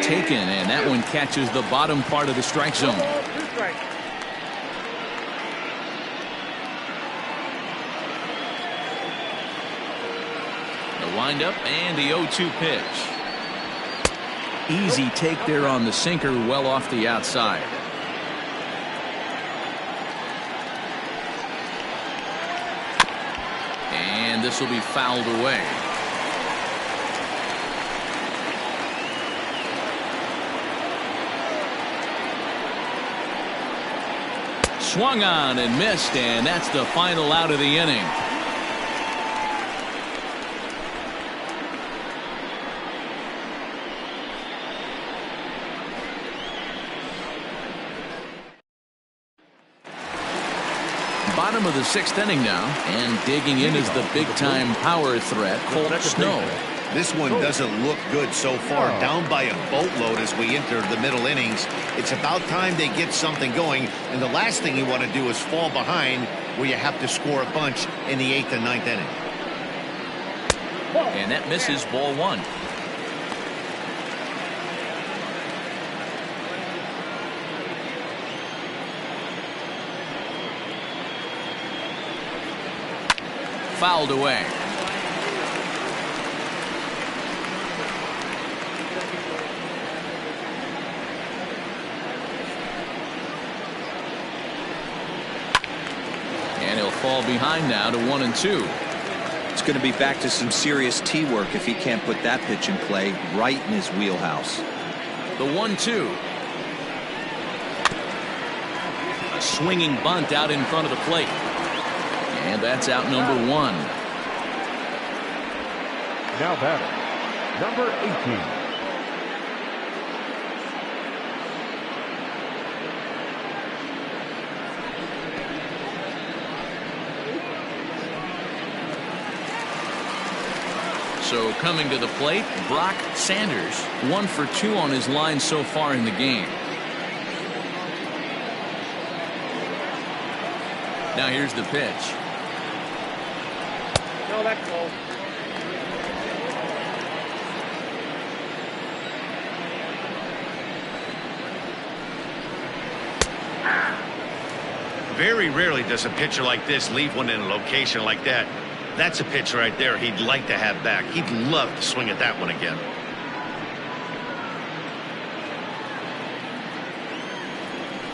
Taken, and that one catches the bottom part of the strike zone. 2 strikes. The windup and the 0-2 pitch. Easy take there on the sinker, well off the outside. And this will be fouled away. Swung on and missed, and that's the final out of the inning. Bottom of the 6th inning now, and digging in is the big-time power threat, Colt Snow. This one doesn't look good so far. Down by a boatload as we enter the middle innings. It's about time they get something going, and the last thing you want to do is fall behind where you have to score a bunch in the 8th and 9th inning. And that misses, ball one. Fouled away. And he'll fall behind now to 1-2. It's going to be back to some serious tee work if he can't put that pitch in play right in his wheelhouse. The 1-2. A swinging bunt out in front of the plate. And that's out number one. Now batting, number 18. So coming to the plate, Brock Sanders, 1 for 2 on his line so far in the game. Now here's the pitch. No, that's close. Very rarely does a pitcher like this leave one in a location like that. That's a pitch right there he'd like to have back. He'd love to swing at that one again.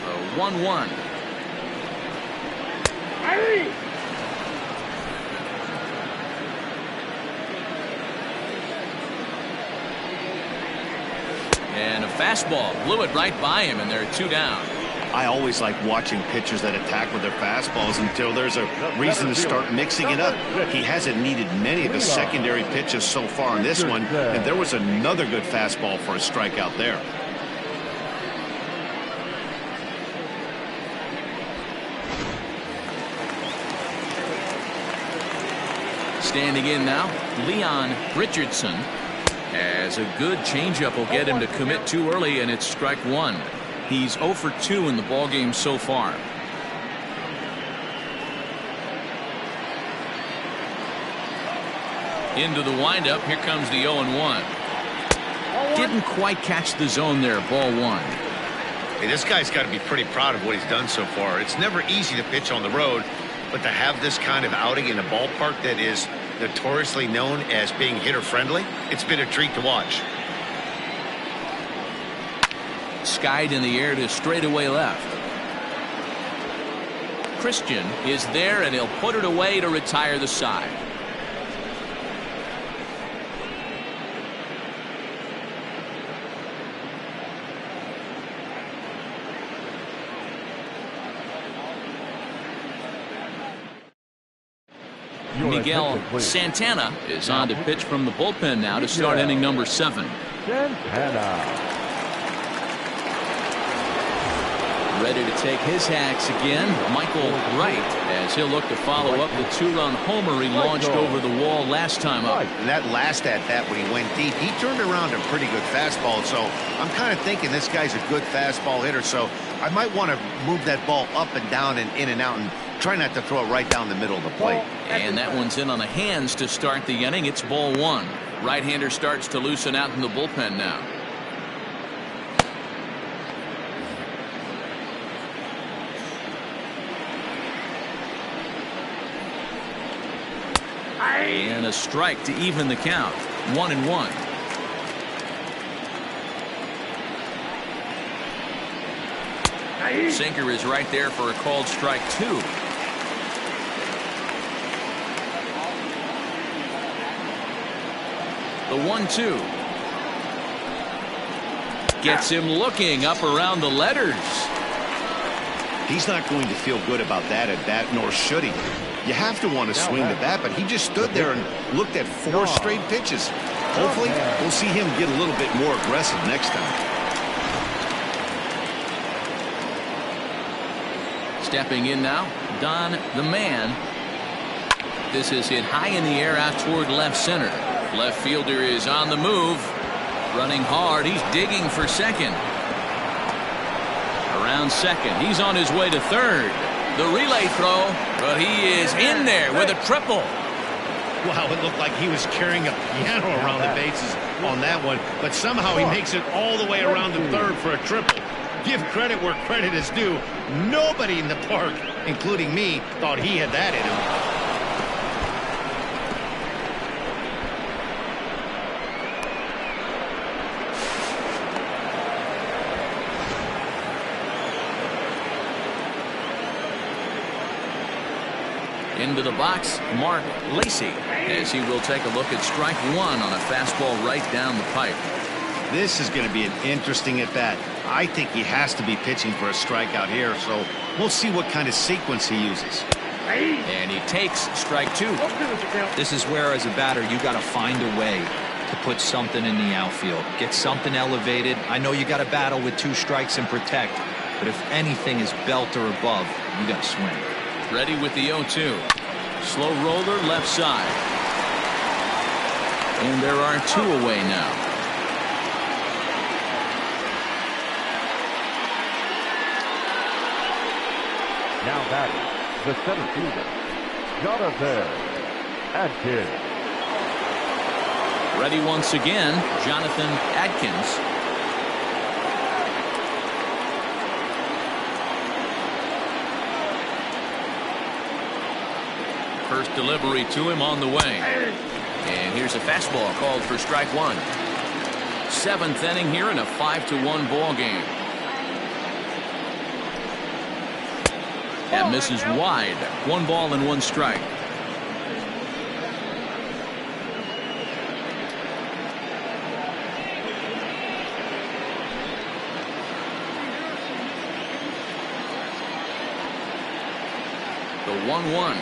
A 1-1. And a fastball blew it right by him, and there are 2 down. I always like watching pitchers that attack with their fastballs until there's a reason to start mixing it up. He hasn't needed many of his secondary pitches so far in this one, and there was another good fastball for a strikeout there. Standing in now, Leon Richardson. As a good changeup will get him to commit too early, and it's strike one. He's 0 for 2 in the ballgame so far. Into the windup. Here comes the 0-1. Didn't quite catch the zone there. Ball one. Hey, this guy's got to be pretty proud of what he's done so far. It's never easy to pitch on the road, but to have this kind of outing in a ballpark that is notoriously known as being hitter friendly, it's been a treat to watch. Skied in the air to straightaway left. Christian is there, and he'll put it away to retire the side. Miguel Santana is on to pitch from the bullpen now to start inning number 7. Santana. Ready to take his hacks again, Michael Wright, as he'll look to follow up the 2-run homer he launched over the wall last time up. And that last at-bat when he went deep, he turned around a pretty good fastball. So I'm kind of thinking this guy's a good fastball hitter. So I might want to move that ball up and down and in and out and try not to throw it right down the middle of the plate. And that one's in on the hands to start the inning. It's ball one. Right-hander starts to loosen out in the bullpen now. And a strike to even the count. 1-1. Sinker is right there for a called strike 2. The 1-2 gets him looking up around the letters. He's not going to feel good about that at bat, nor should he. You have to want to swing the bat, but he just stood there and looked at 4 straight pitches. Hopefully, we'll see him get a little bit more aggressive next time. Stepping in now, Don the Man. This is hit high in the air out toward left center. Left fielder is on the move. Running hard. He's digging for second. Around second. He's on his way to third. The relay throw, but he is in there with a triple. Wow, it looked like he was carrying a piano around the bases on that one, but somehow he makes it all the way around the third for a triple. Give credit where credit is due. Nobody in the park, including me, thought he had that in him. Into the box, Mark Lacey, as he will take a look at strike one on a fastball right down the pipe. This is going to be an interesting at-bat. I think he has to be pitching for a strikeout here, so we'll see what kind of sequence he uses. And he takes strike two. This is where, as a batter, you got to find a way to put something in the outfield. Get something elevated. I know you got to battle with 2 strikes and protect, but if anything is belt or above, you got to swing. Ready with the 0-2. Slow roller left side. And there are 2 away now. Now batting, the center fielder, Jonathan Adkins. Ready once again, Jonathan Adkins. First delivery to him on the way. And here's a fastball called for strike one. 7th inning here in a 5-1 ball game. That misses wide. 1 ball and 1 strike. The 1-1.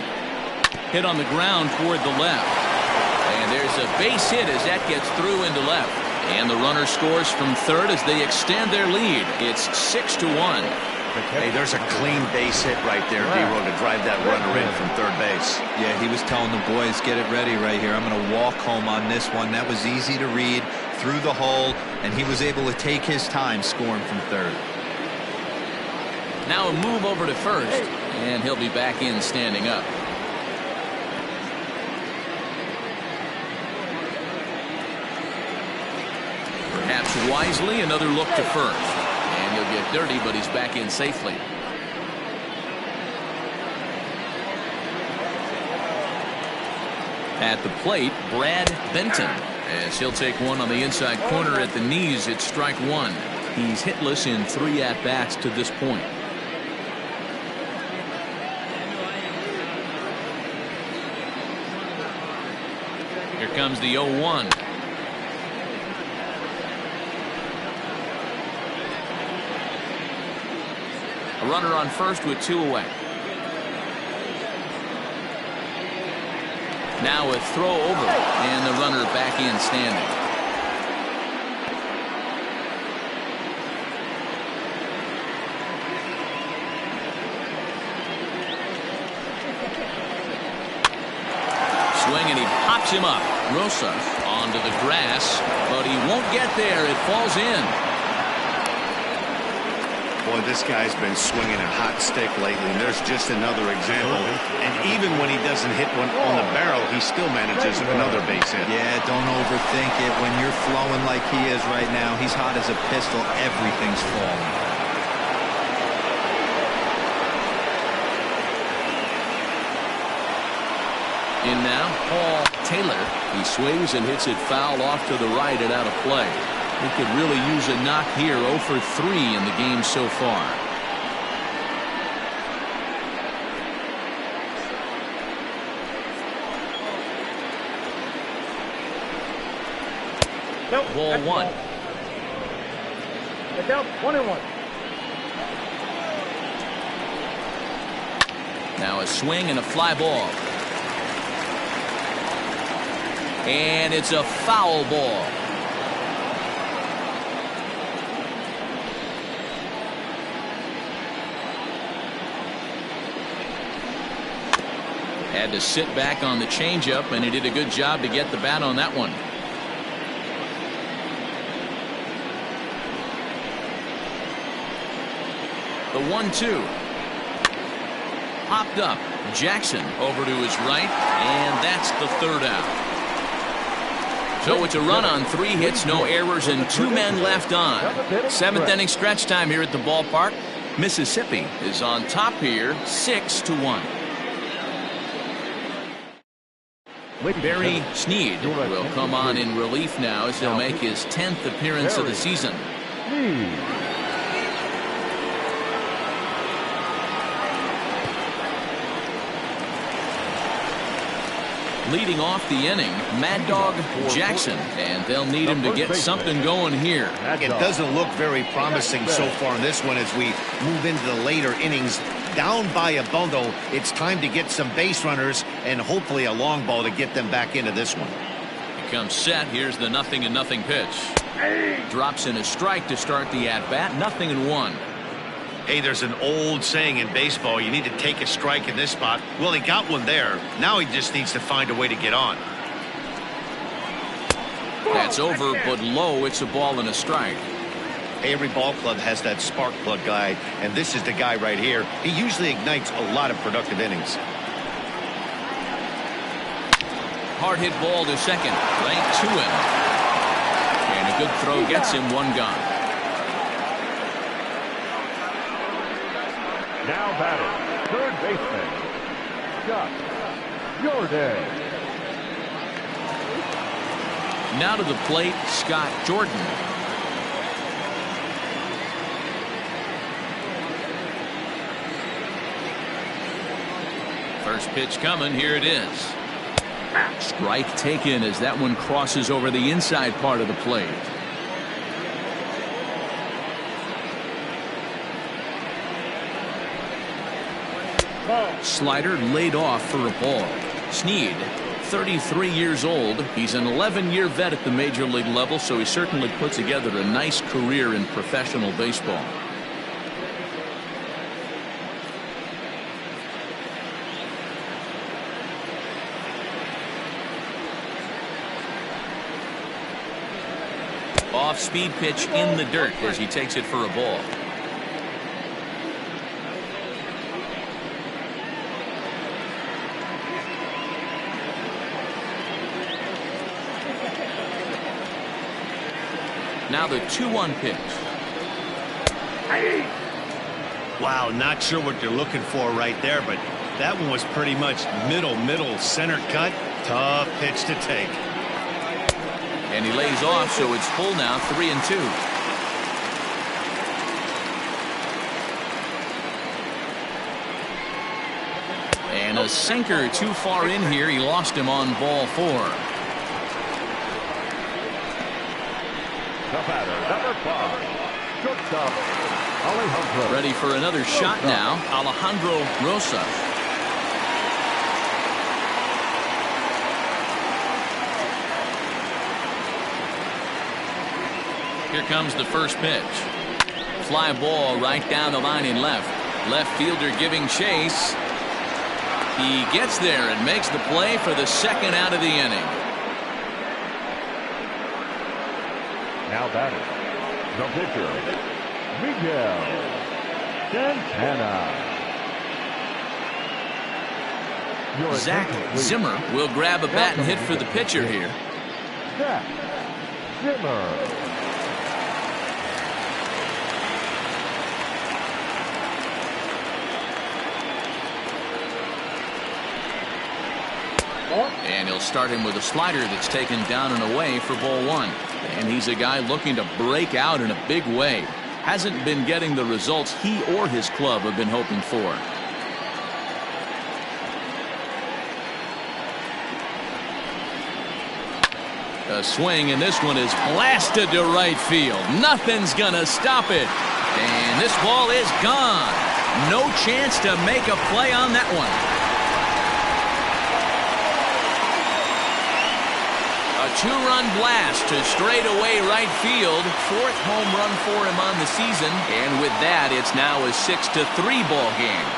Hit on the ground toward the left. And there's a base hit as that gets through into left. And the runner scores from third as they extend their lead. It's 6-1. Hey, there's a clean base hit right there, D-Row, to drive that runner in from third base. Yeah, he was telling the boys, get it ready right here. I'm going to walk home on this one. That was easy to read through the hole, and he was able to take his time scoring from third. Now a move over to first, and he'll be back in standing up. Perhaps wisely, another look to first. And he'll get dirty, but he's back in safely. At the plate, Brad Benton, as he'll take one on the inside corner at the knees. It's strike one. He's hitless in 3 at-bats to this point. Here comes the 0-1. A runner on first with 2 away. Now a throw over, and the runner back in standing. Swing, and he pops him up. Rosa onto the grass, but he won't get there. It falls in. Boy, this guy's been swinging a hot stick lately. There's just another example. And even when he doesn't hit one on the barrel, he still manages another base hit. Yeah, don't overthink it. When you're flowing like he is right now, he's hot as a pistol. Everything's falling. In now, Paul Taylor. He swings and hits it foul off to the right and out of play. He could really use a knock here. 0 for 3 in the game so far. Nope, Ball 1. It's out 1-1. Now a swing and a fly ball. And it's a foul ball. Had to sit back on the changeup, and he did a good job to get the bat on that one. The 1-2. popped up. Jackson over to his right, and that's the third out. So it's a run on 3 hits, no errors, and 2 men left on. 7th inning stretch time here at the ballpark. Mississippi is on top here, 6-1. Barry Sneed will come on in relief now as he'll make his 10th appearance of the season. Leading off the inning, Mad Dog Jackson, and they'll need him to get something going here. It doesn't look very promising so far in this one as we move into the later innings. Down by a bundle, it's time to get some base runners and hopefully a long ball to get them back into this one. He comes set. Here's the 0-0 pitch. Drops in a strike to start the at-bat. 0-1. Hey, there's an old saying in baseball, you need to take a strike in this spot. Well, he got one there. Now he just needs to find a way to get on. That's over, but low. It's a ball and a strike. Every ball club has that spark plug guy, and this is the guy right here. He usually ignites a lot of productive innings. Hard hit ball to second. Right to him. And a good throw gets him 1 gone. Now batting, third baseman, Scott Jordan. Now to the plate, Scott Jordan. First pitch coming. Here it is. Strike taken as that one crosses over the inside part of the plate. Slider laid off for a ball. Sneed, 33 years old. He's an 11-year vet at the major league level, so he certainly put together a nice career in professional baseball. Off-speed pitch in the dirt as he takes it for a ball. Now the 2-1 pitch. Wow, not sure what you're looking for right there, but that one was pretty much middle, center cut. Tough pitch to take. And he lays off, so it's full now, 3-2. And a sinker too far in here. He lost him on ball 4. The batter, number 5, shortstop, Alejandro. Ready for another shot now, Alejandro Rosa. Here comes the first pitch. Fly ball right down the line in left. Left fielder giving chase. He gets there and makes the play for the second out of the inning. Now batting, the pitcher, Miguel Santana. Zach Zimmer will grab a bat and hit for the pitcher here. Zach Zimmer. And he'll start him with a slider that's taken down and away for ball 1. And he's a guy looking to break out in a big way. Hasn't been getting the results he or his club have been hoping for. A swing, and this one is blasted to right field. Nothing's gonna stop it. And this ball is gone. No chance to make a play on that one. A 2-run blast to straightaway right field. 4th home run for him on the season. And with that, it's now a 6-3 ball game.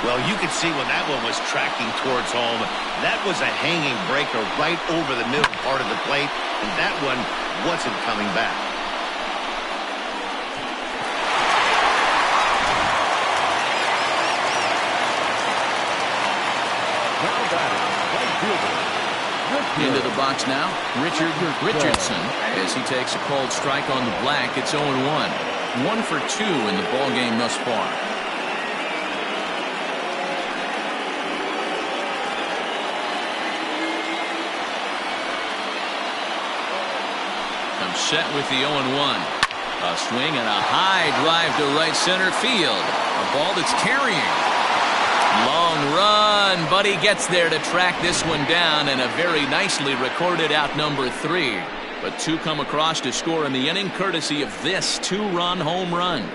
Well, you could see when that one was tracking towards home. That was a hanging breaker right over the middle part of the plate, and that one wasn't coming back. Into the box now, Richardson, as he takes a called strike on the black. It's 0-1. 1 for 2 in the ball game thus far. Comes set with the 0-1. A swing and a high drive to right center field. A ball that's carrying. Long run, but he gets there to track this one down, and a very nicely recorded out number 3. But 2 come across to score in the inning courtesy of this 2-run home run.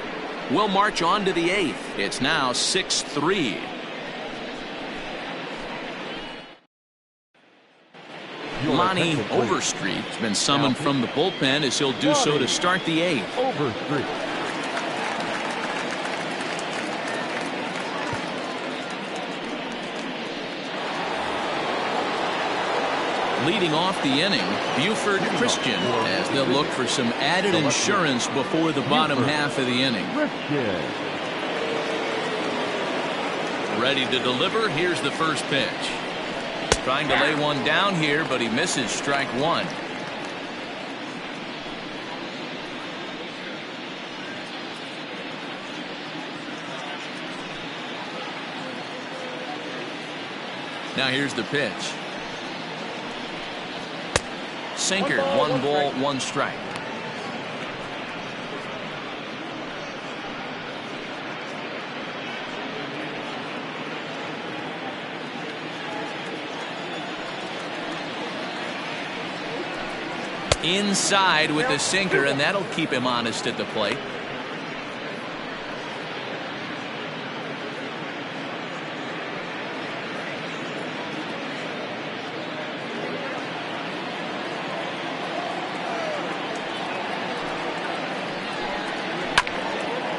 We'll march on to the 8th. It's now 6-3. Lonnie Overstreet has been summoned from the bullpen, as he'll do so to start the 8th. Overstreet. Leading off the inning, Buford Christian, as they'll look for some added insurance before the bottom half of the inning. Ready to deliver. Here's the first pitch. Trying to lay one down here, but he misses strike 1. Now here's the pitch. Sinker, 1 ball, 1 strike. Inside with the sinker, and that'll keep him honest at the plate.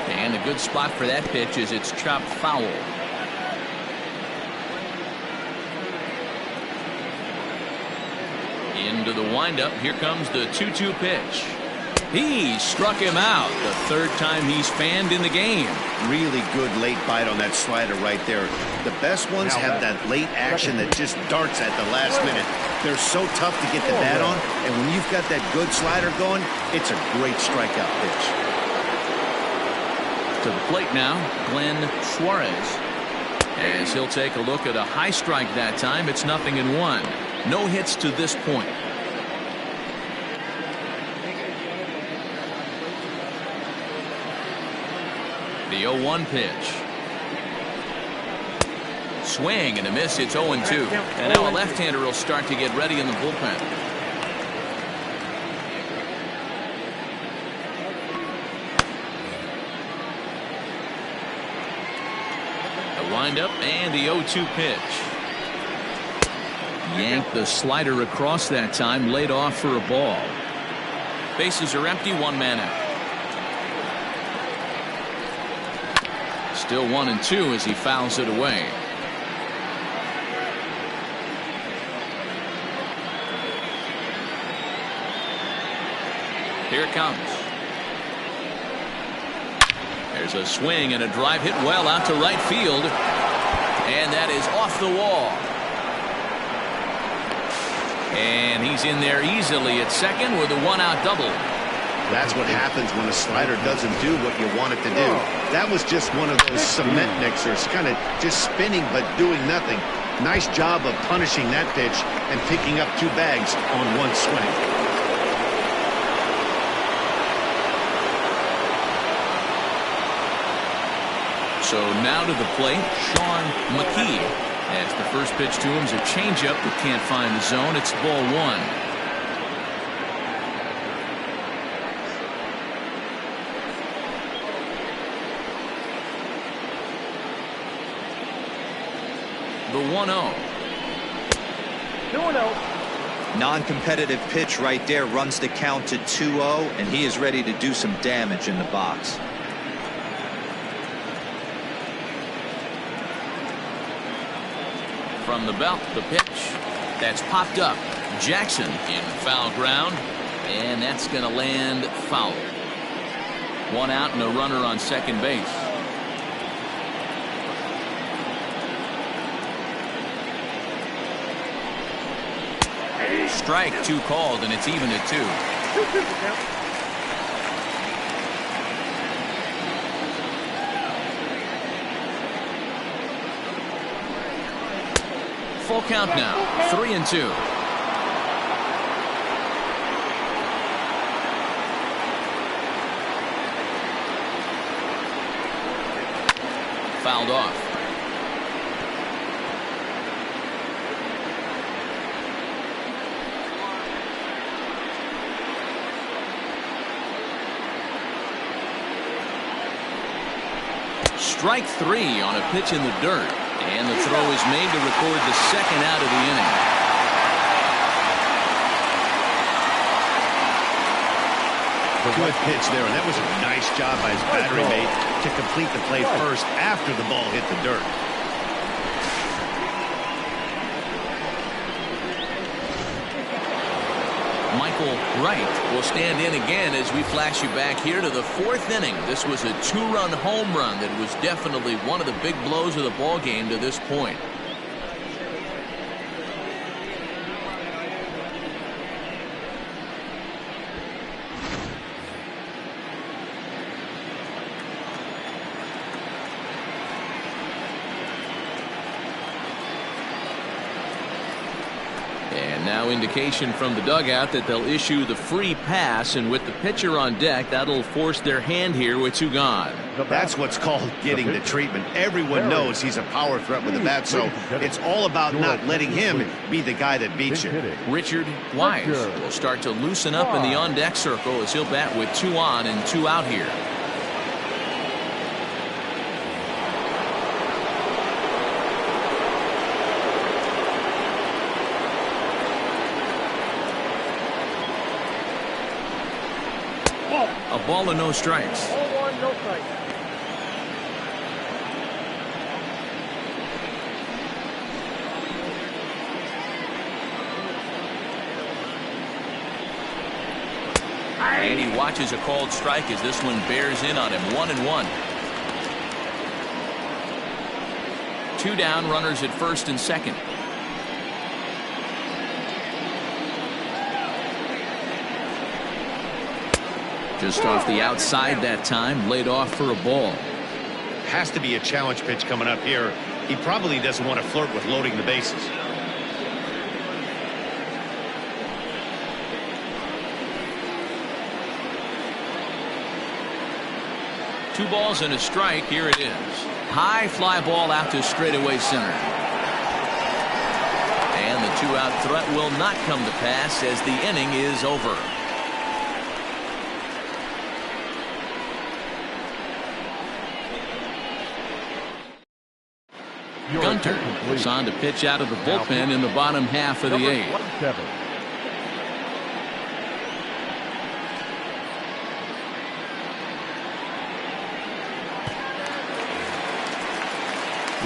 And a good spot for that pitch is it's chopped foul. Into the windup. Here comes the 2-2 pitch. He struck him out. The 3rd time he's fanned in the game. Really good late bite on that slider right there. The best ones have that late action that just darts at the last minute. They're so tough to get the bat on, and when you've got that good slider going, it's a great strikeout pitch. To the plate now, Glenn Suarez, as he'll take a look at a high strike that time. It's 0-1. No hits to this point. The 0-1 pitch. Swing and a miss. It's 0-2. And now a left-hander will start to get ready in the bullpen. The windup and the 0-2 pitch. Yanked the slider across that time, laid off for a ball. Bases are empty, 1 man out. Still 1-2 as he fouls it away. Here it comes. There's a swing and a drive hit well out to right field. And that is off the wall. And he's in there easily at second with a 1-out double. That's what happens when a slider doesn't do what you want it to do. That was just one of those cement mixers, kind of just spinning but doing nothing. Nice job of punishing that pitch and picking up 2 bags on 1 swing. So now to the plate, Sean McKee. As the first pitch to him is a changeup that can't find the zone. It's ball 1. The 1-0. 2-0. Non-competitive pitch right there, runs the count to 2-0, and he is ready to do some damage in the box. From the belt, the pitch. That's popped up. Jackson in foul ground. And that's going to land foul. 1 out and a runner on second base. Strike 2 called, and it's even at 2. 2-2 count. Full count now. 3-2. Fouled off. Strike 3 on a pitch in the dirt. And the throw is made to record the second out of the inning. Good pitch there, and that was a nice job by his battery mate to complete the play first after the ball hit the dirt. Michael Wright will stand in again as we flash you back here to the 4th inning. This was a 2-run home run that was definitely one of the big blows of the ball game to this point. Now indication from the dugout that they'll issue the free pass, and with the pitcher on deck, that'll force their hand here with 2 gone. That's what's called getting the treatment. Everyone knows he's a power threat with the bat, so it's all about not letting him be the guy that beats you. Richard Wise will start to loosen up in the on-deck circle as he'll bat with 2 on and 2 out here. A ball and no strikes. 0-1, no strikes. And he watches a called strike as this one bears in on him. 1-1. 2 down, runners at first and second. Just off the outside that time, laid off for a ball. Has to be a challenge pitch coming up here. He probably doesn't want to flirt with loading the bases. Two balls and a strike. Here it is. High fly ball out to straightaway center. And the 2-out threat will not come to pass as the inning is over. Gunter is on to pitch out of the bullpen in the bottom half of the 8th.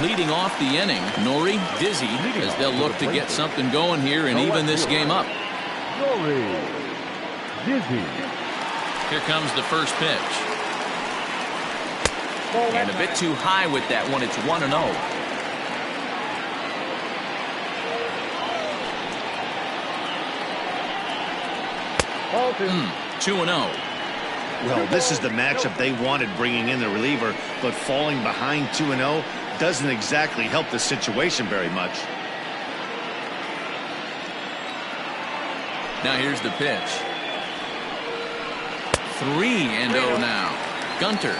Leading off the inning, Nori Dizzy, as they'll look to get something going here and even this game up. Nori Dizzy. Here comes the first pitch. And a bit too high with that one. It's 1-0. 2-0. Well, this is the matchup they wanted, bringing in the reliever, but falling behind 2-0 doesn't exactly help the situation very much. Now here's the pitch. 3-0 now. Gunter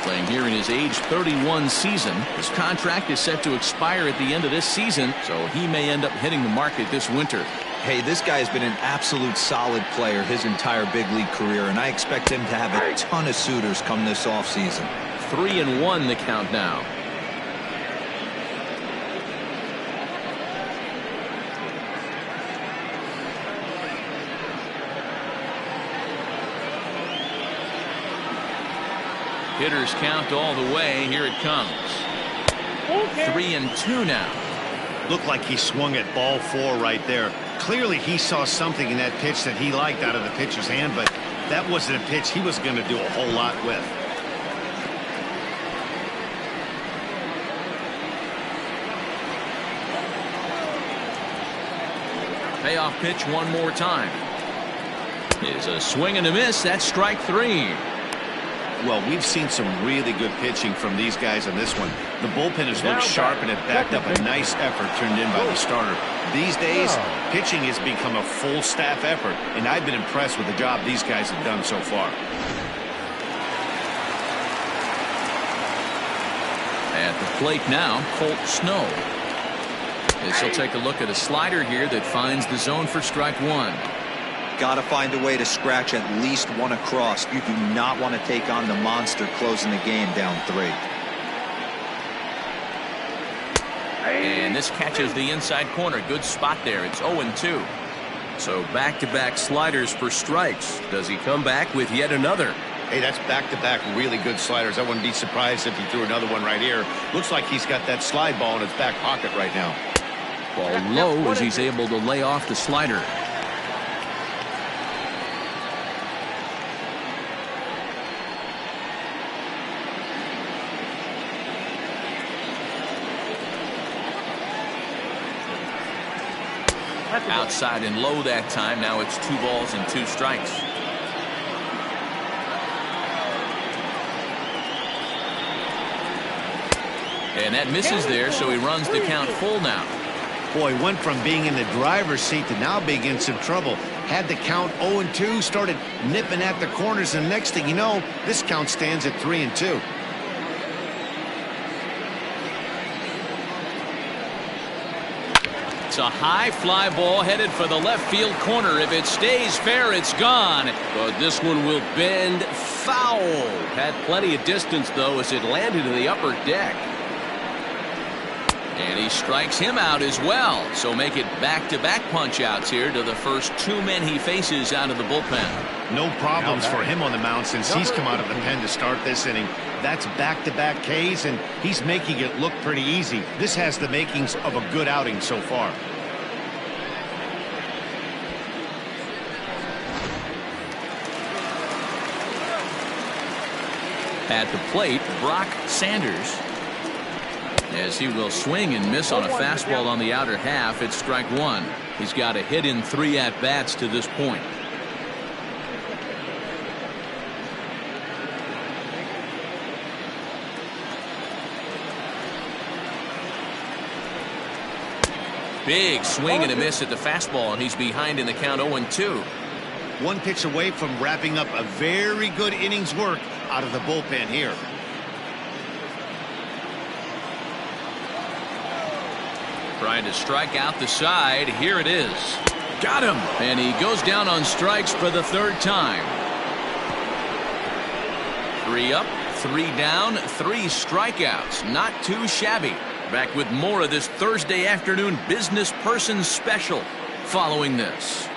playing here in his age 31 season. His contract is set to expire at the end of this season, so he may end up hitting the market this winter. Hey, this guy has been an absolute solid player his entire big league career, and I expect him to have a ton of suitors come this offseason. 3-1 the count now. Hitters count all the way. Here it comes. 3-2 now. Looked like he swung at ball 4 right there. Clearly he saw something in that pitch that he liked out of the pitcher's hand, but that wasn't a pitch he was going to do a whole lot with. Payoff pitch one more time. Is a swing and a miss. That's strike 3. Well, we've seen some really good pitching from these guys on this one. The bullpen has looked sharp and it backed up a nice effort turned in by the starter. These days, pitching has become a full staff effort, and I've been impressed with the job these guys have done so far. At the plate now, Colt Snow. As he'll take a look at a slider here that finds the zone for strike 1. Got to find a way to scratch at least one across. You do not want to take on the monster closing the game down 3. And this catches the inside corner. Good spot there. It's 0-2. So back-to-back sliders for strikes. Does he come back with yet another? Hey, that's back-to-back really good sliders. I wouldn't be surprised if he threw another one right here. Looks like he's got that slide ball in his back pocket right now. Ball low as he's able to lay off the slider. Outside and low that time. Now it's 2 balls and 2 strikes. And that misses there, so he runs the count full now. Boy, went from being in the driver's seat to now being in some trouble. Had the count 0-2, started nipping at the corners, and next thing you know, this count stands at 3-2. It's a high fly ball headed for the left field corner. If it stays fair, it's gone. But this one will bend foul. Had plenty of distance, though, as it landed in the upper deck. And he strikes him out as well. So make it back-to-back punch-outs here to the first 2 men he faces out of the bullpen. No problems for him on the mound since he's come out of the pen to start this inning. That's back-to-back Ks, and he's making it look pretty easy. This has the makings of a good outing so far. At the plate, Brock Sanders. As he will swing and miss on a fastball on the outer half. It's strike 1. He's got a hit in 3 at-bats to this point. Big swing and a miss at the fastball, and he's behind in the count 0-2. One pitch away from wrapping up a very good innings work out of the bullpen here. Trying to strike out the side. Here it is. Got him. And he goes down on strikes for the 3rd time. 3 up, 3 down, 3 strikeouts. Not too shabby. Back with more of this Thursday afternoon business person special following this.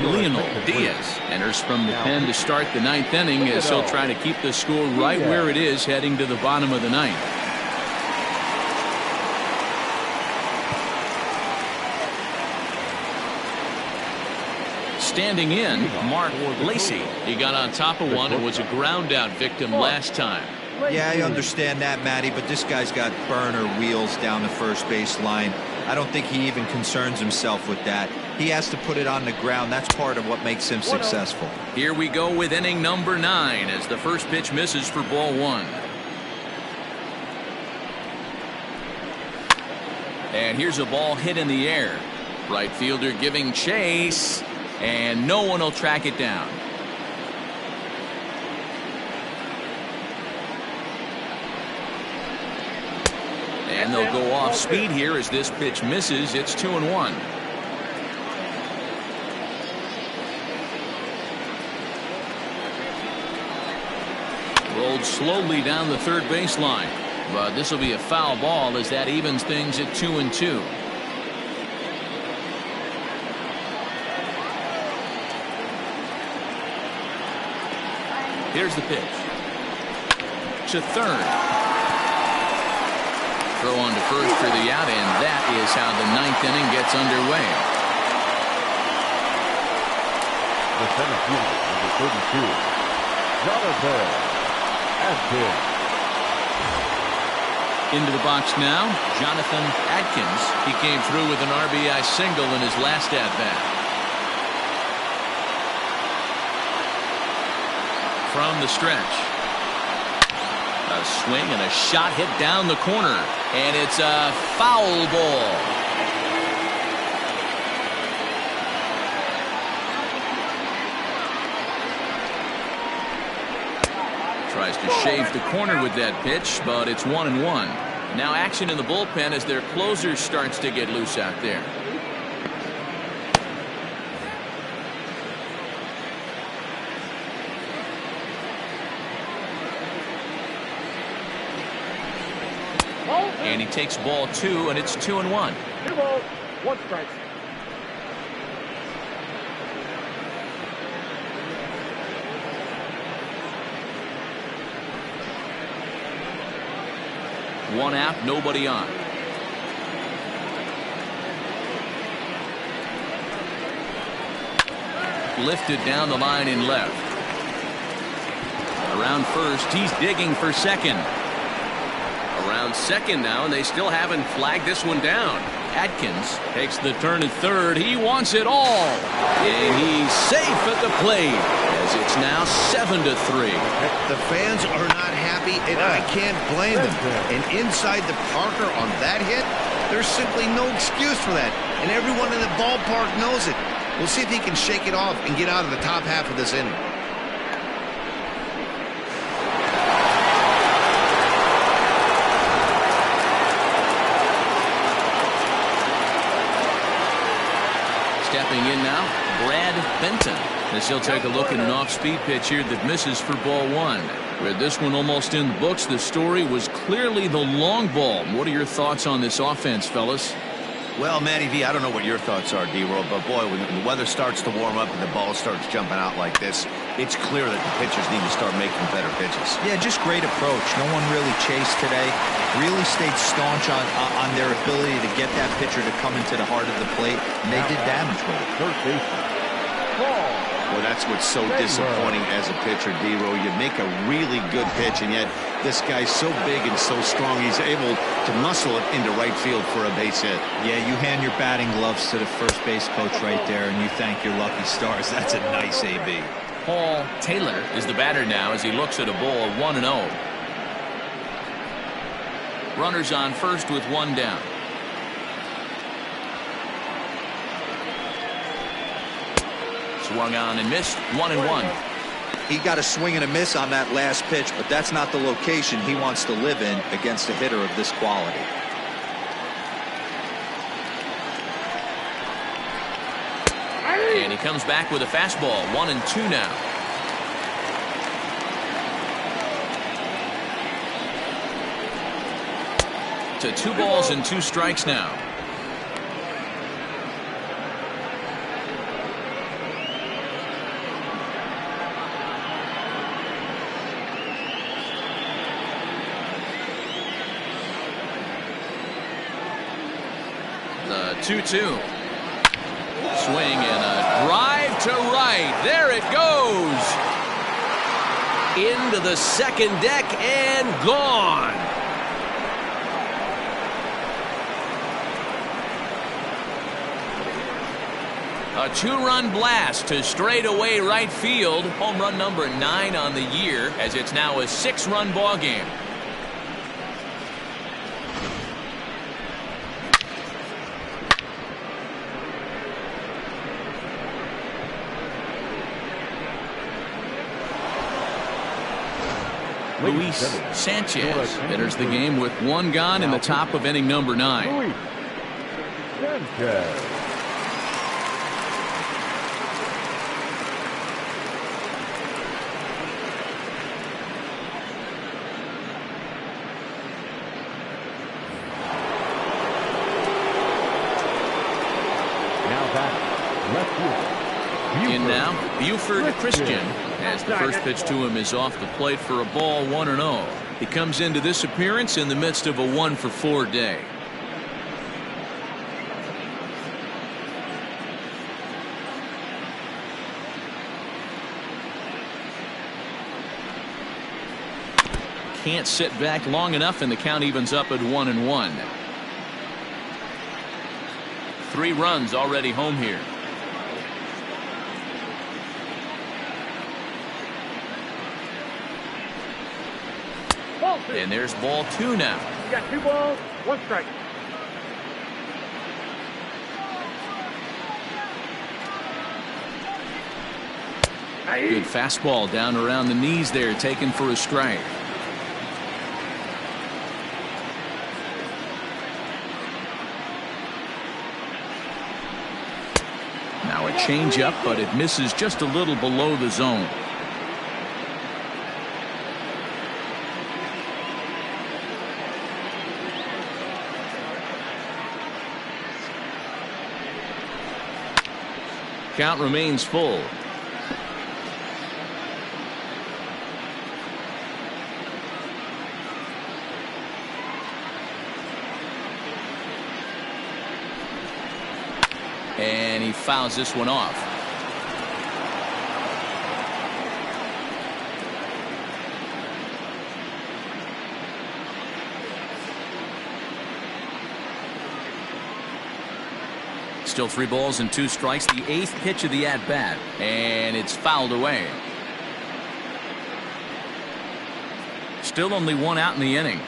Leonel Diaz enters from the pen to start the 9th inning as he'll try to keep the score right where it is heading to the bottom of the 9th. Standing in, Mark Lacey. He got on top of one and was a ground out victim last time. Yeah, I understand that, Matty, but this guy's got burner wheels down the first base line. I don't think he even concerns himself with that. He has to put it on the ground. That's part of what makes him successful. Here we go with inning number 9 as the first pitch misses for ball 1. And here's a ball hit in the air. Right fielder giving chase, and no one will track it down. And they'll go off speed here as this pitch misses. It's 2-1. Rolled slowly down the third baseline, but this will be a foul ball as that evens things at 2-2. Here's the pitch to third. Throw on to first for the out, and that is how the 9th inning gets underway. The center fielder, number 32, Jonathan Adkins. Into the box now, Jonathan Adkins. He came through with an RBI single in his last at-bat. From the stretch. A swing and a shot hit down the corner. And it's a foul ball. Tries to shave the corner with that pitch, but it's 1-1. Now action in the bullpen as their closer starts to get loose out there. And he takes ball 2, and it's 2-1. 2 balls, 1 strike. One out, nobody on. Lifted down the line in left. Around first, he's digging for second. Around second now, and they still haven't flagged this one down. Atkins takes the turn at third. He wants it all. And he's safe at the plate as it's now 7-3. The fans are not happy, and I can't blame them. And inside the Parker on that hit, there's simply no excuse for that. And everyone in the ballpark knows it. We'll see if he can shake it off and get out of the top half of this inning. Stepping in now, Brad Benton, as he'll take a look at an off-speed pitch here that misses for ball 1. With this one almost in the books, the story was clearly the long ball. What are your thoughts on this offense, fellas? Well, Matty V, I don't know what your thoughts are, D-Roll, but boy, when the weather starts to warm up and the ball starts jumping out like this, it's clear that the pitchers need to start making better pitches. Yeah, just great approach. No one really chased today. Really stayed staunch on their ability to get that pitcher to come into the heart of the plate, and they did damage with it. Third baseman. Well, that's what's so disappointing as a pitcher, D-Roll. You make a really good pitch, and yet this guy's so big and so strong, he's able to muscle it into right field for a base hit. Yeah, you hand your batting gloves to the first base coach right there, and you thank your lucky stars. That's a nice AB. Paul Taylor is the batter now as he looks at a ball 1-0. Runners on first with 1 down. Swung on and missed. 1-1. He got a swing and a miss on that last pitch, but that's not the location he wants to live in against a hitter of this quality. And he comes back with a fastball. 1-2 now. To 2 balls and 2 strikes now. The 2-2. Swing and a drive to right. There it goes. Into the second deck and gone. A 2-run blast to straightaway right field. Home run number 9 on the year as it's now a 6-run ball game. Luis Sanchez enters the game with 1 gone in the top of inning number 9. Luis Sanchez. In now, Buford Christian, as the first pitch to him is off the plate for a ball 1-0. He comes into this appearance in the midst of a 1-for-4 day. can't sit back long enough, and the count evens up at 1-1. 3 runs already home here. And there's ball 2 now. You got 2 balls, 1 strike. Good fastball down around the knees there, taken for a strike. Now a changeup, but it misses just a little below the zone. Count remains full. And he fouls this one off. Still 3 balls and 2 strikes. The 8th pitch of the at-bat, and it's fouled away. Still only 1 out in the inning.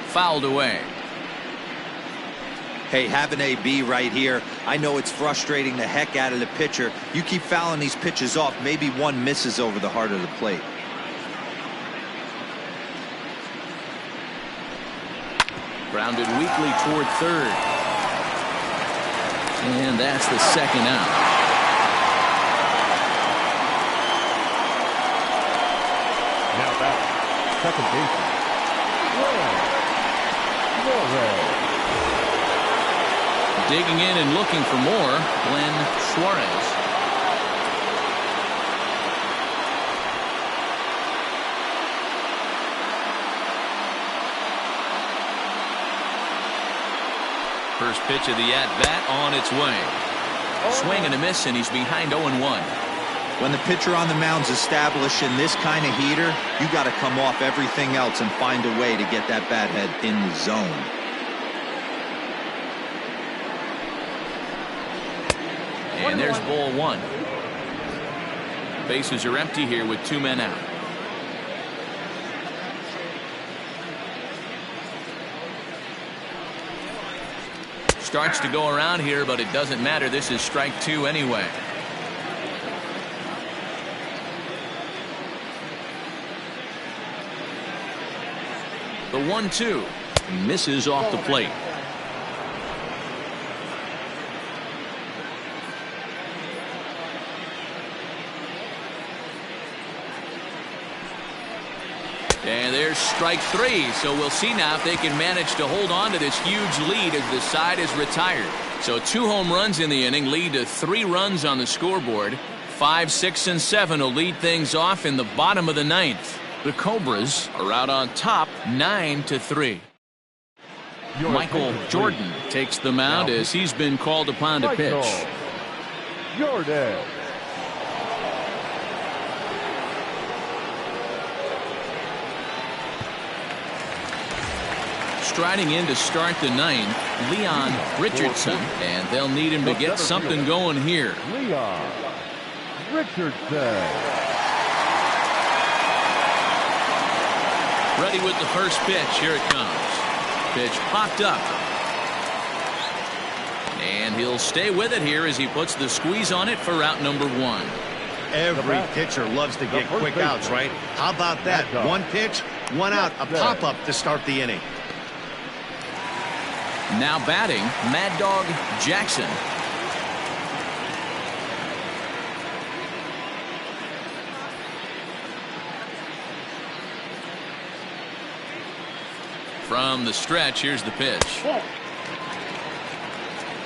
Fouled away. Hey, have an AB right here. I know it's frustrating the heck out of the pitcher. You keep fouling these pitches off, maybe one misses over the heart of the plate. Grounded weakly toward third. And that's the 2nd out. Now back, second baseman. Digging in and looking for more, Glenn Suarez. First pitch of the at-bat on its way. Swing and a miss, and he's behind 0-1. When the pitcher on the mound's establishing this kind of heater, you got to come off everything else and find a way to get that bat head in the zone. And there's ball 1. Bases are empty here with 2 men out. Starts to go around here, but it doesn't matter. This is strike 2 anyway. The 1-2 misses off the plate. And there's strike 3. So we'll see now if they can manage to hold on to this huge lead as the side is retired. So 2 home runs in the inning lead to 3 runs on the scoreboard. 5, 6, and 7 will lead things off in the bottom of the 9th. The Cobras are out on top 9-3. Michael Jordan takes the mound as he's been called upon to pitch. Jordan. Striding in to start the 9th, Leon Richardson, and they'll need him to get something going here. Leon Richardson. Ready with the first pitch. Here it comes. Pitch popped up. And he'll stay with it here as he puts the squeeze on it for out number 1. Every pitcher loves to get quick outs, right? How about that? 1 pitch, 1 out, a pop-up to start the inning. Now batting, Mad Dog Jackson. From the stretch, here's the pitch.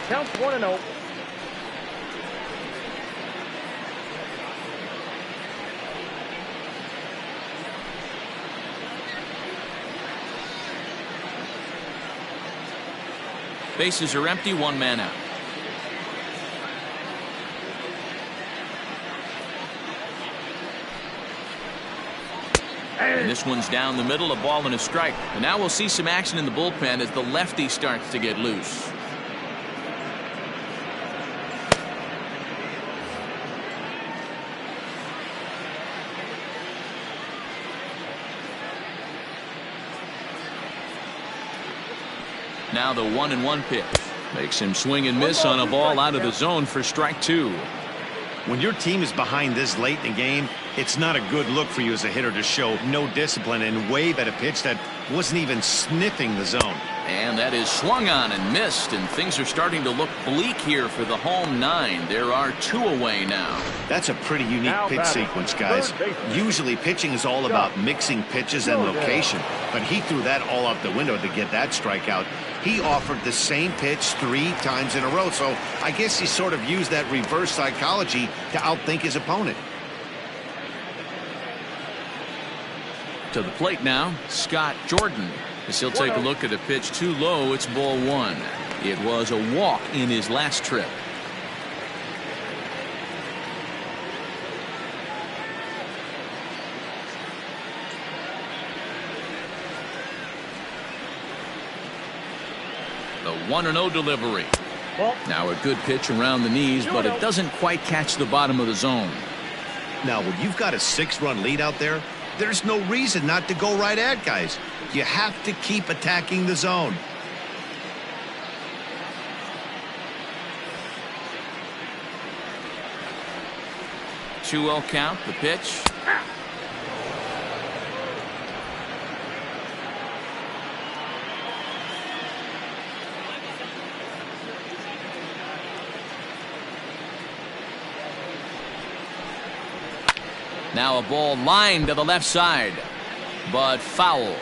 Counts 1-0. Bases are empty, 1 man out. And this one's down the middle, a ball and a strike. And now we'll see some action in the bullpen as the lefty starts to get loose. Now the 1-1 pitch. Makes him swing and miss on a ball out of the zone for strike 2. When your team is behind this late in the game, it's not a good look for you as a hitter to show no discipline and wave at a pitch that wasn't even sniffing the zone. And that is swung on and missed, and things are starting to look bleak here for the home 9. There are 2 away now. That's a pretty unique pitch sequence, guys. Usually pitching is all about mixing pitches and location, but he threw that all out the window to get that strikeout. He offered the same pitch 3 times in a row, so I guess he sort of used that reverse psychology to outthink his opponent. To the plate now, Scott Jordan. As he'll take a look at a pitch too low, it's ball 1. It was a walk in his last trip. The 1-0 delivery. Now a good pitch around the knees, but it doesn't quite catch the bottom of the zone. Now, when you've got a 6-run lead out there, there's no reason not to go right at guys. You have to keep attacking the zone. Two-0 count, the pitch. Now a ball lined to the left side, but foul.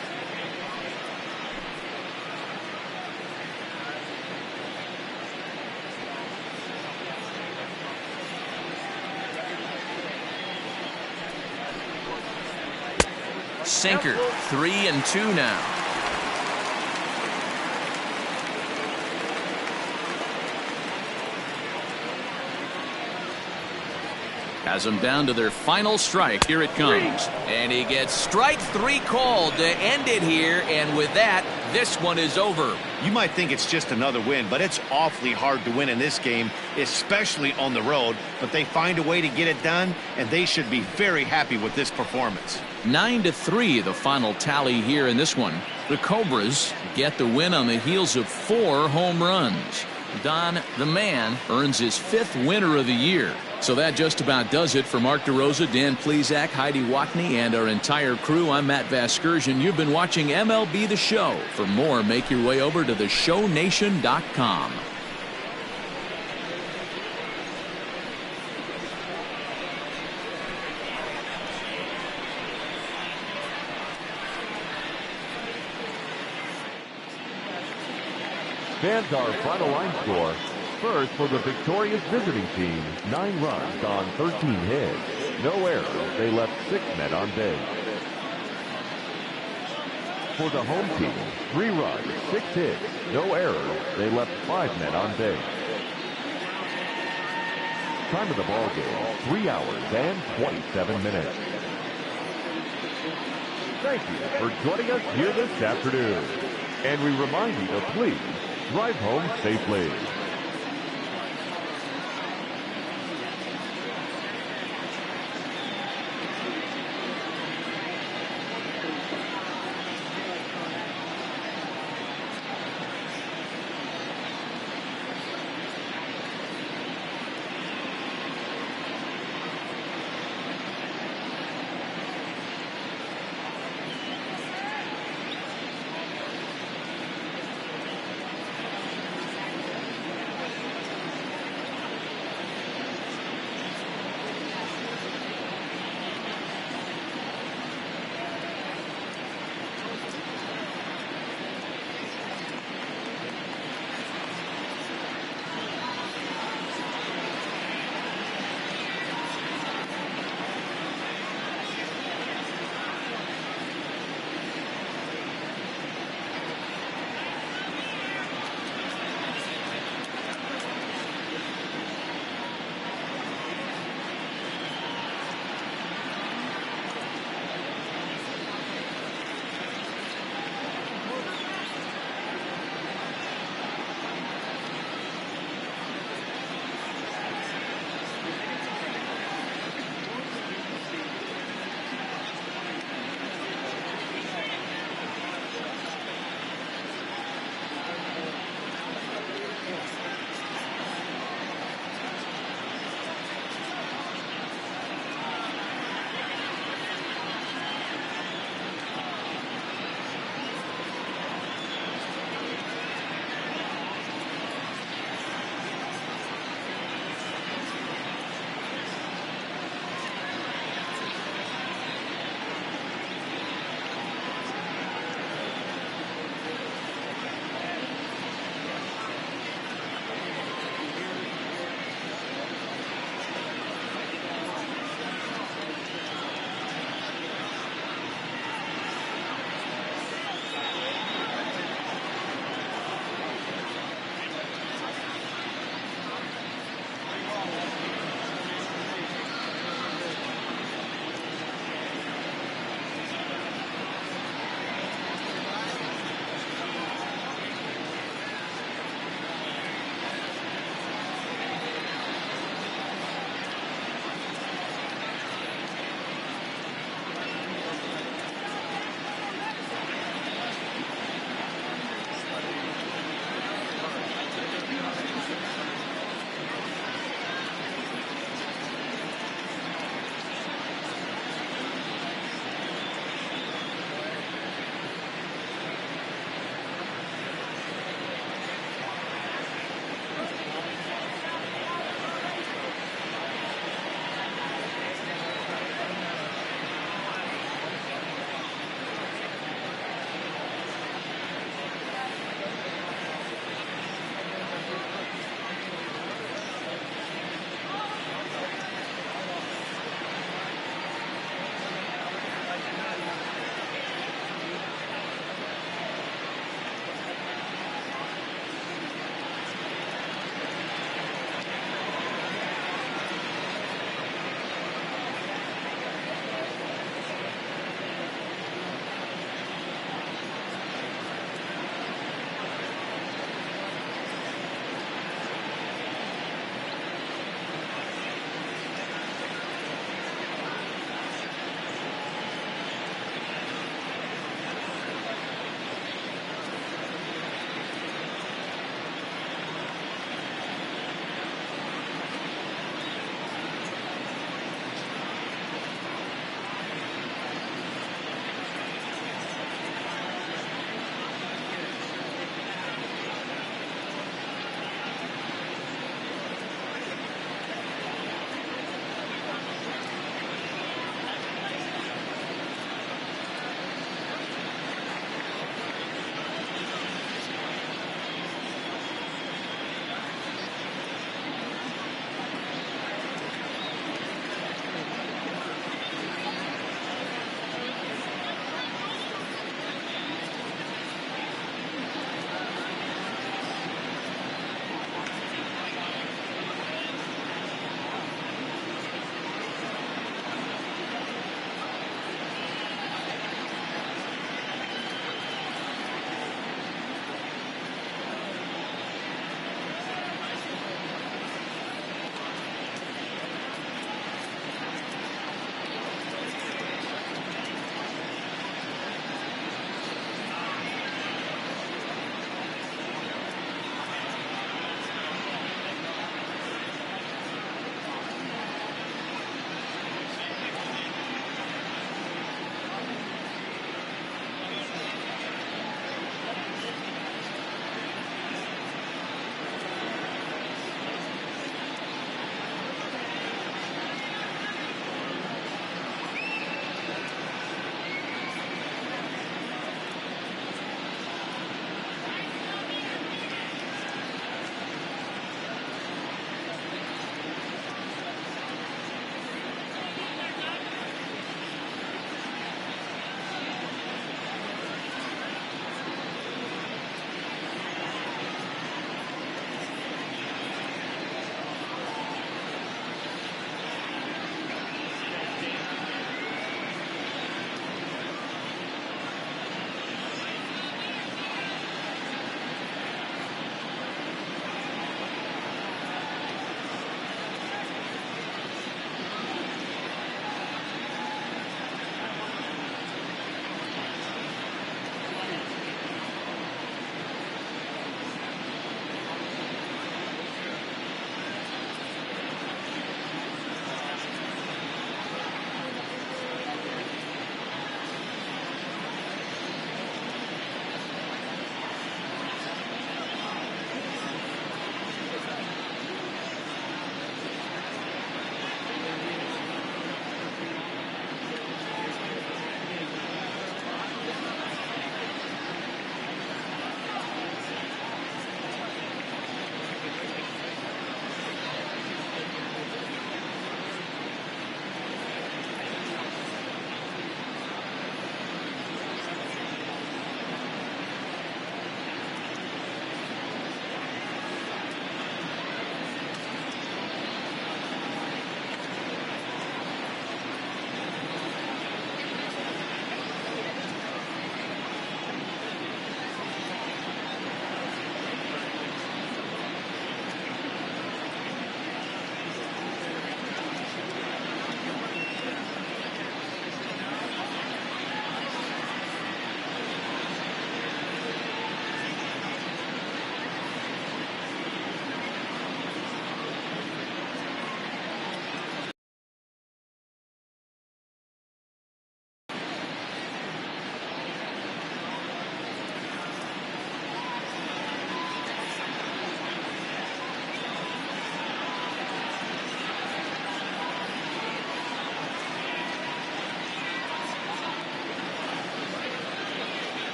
Sinker, 3-2 now. Has them down to their final strike. Here it comes. And he gets strike 3 called to end it here. And with that, this one is over. You might think it's just another win, but it's awfully hard to win in this game, especially on the road. But they find a way to get it done, and they should be very happy with this performance. 9-3 the final tally here in this one. The Cobras get the win on the heels of 4 home runs. Don, the man, earns his 5th winner of the year. So that just about does it for Mark DeRosa, Dan Plesac, Heidi Watney, and our entire crew. I'm Matt Vasgersian. You've been watching MLB The Show. For more, make your way over to theshownation.com. Fans, our final line score. First, for the victorious visiting team, 9 runs on 13 hits. No errors. They left 6 men on base. For the home team, 3 runs, 6 hits. No errors. They left 5 men on base. Time of the ball game, 3 hours and 27 minutes. Thank you for joining us here this afternoon. And we remind you to please drive home safely.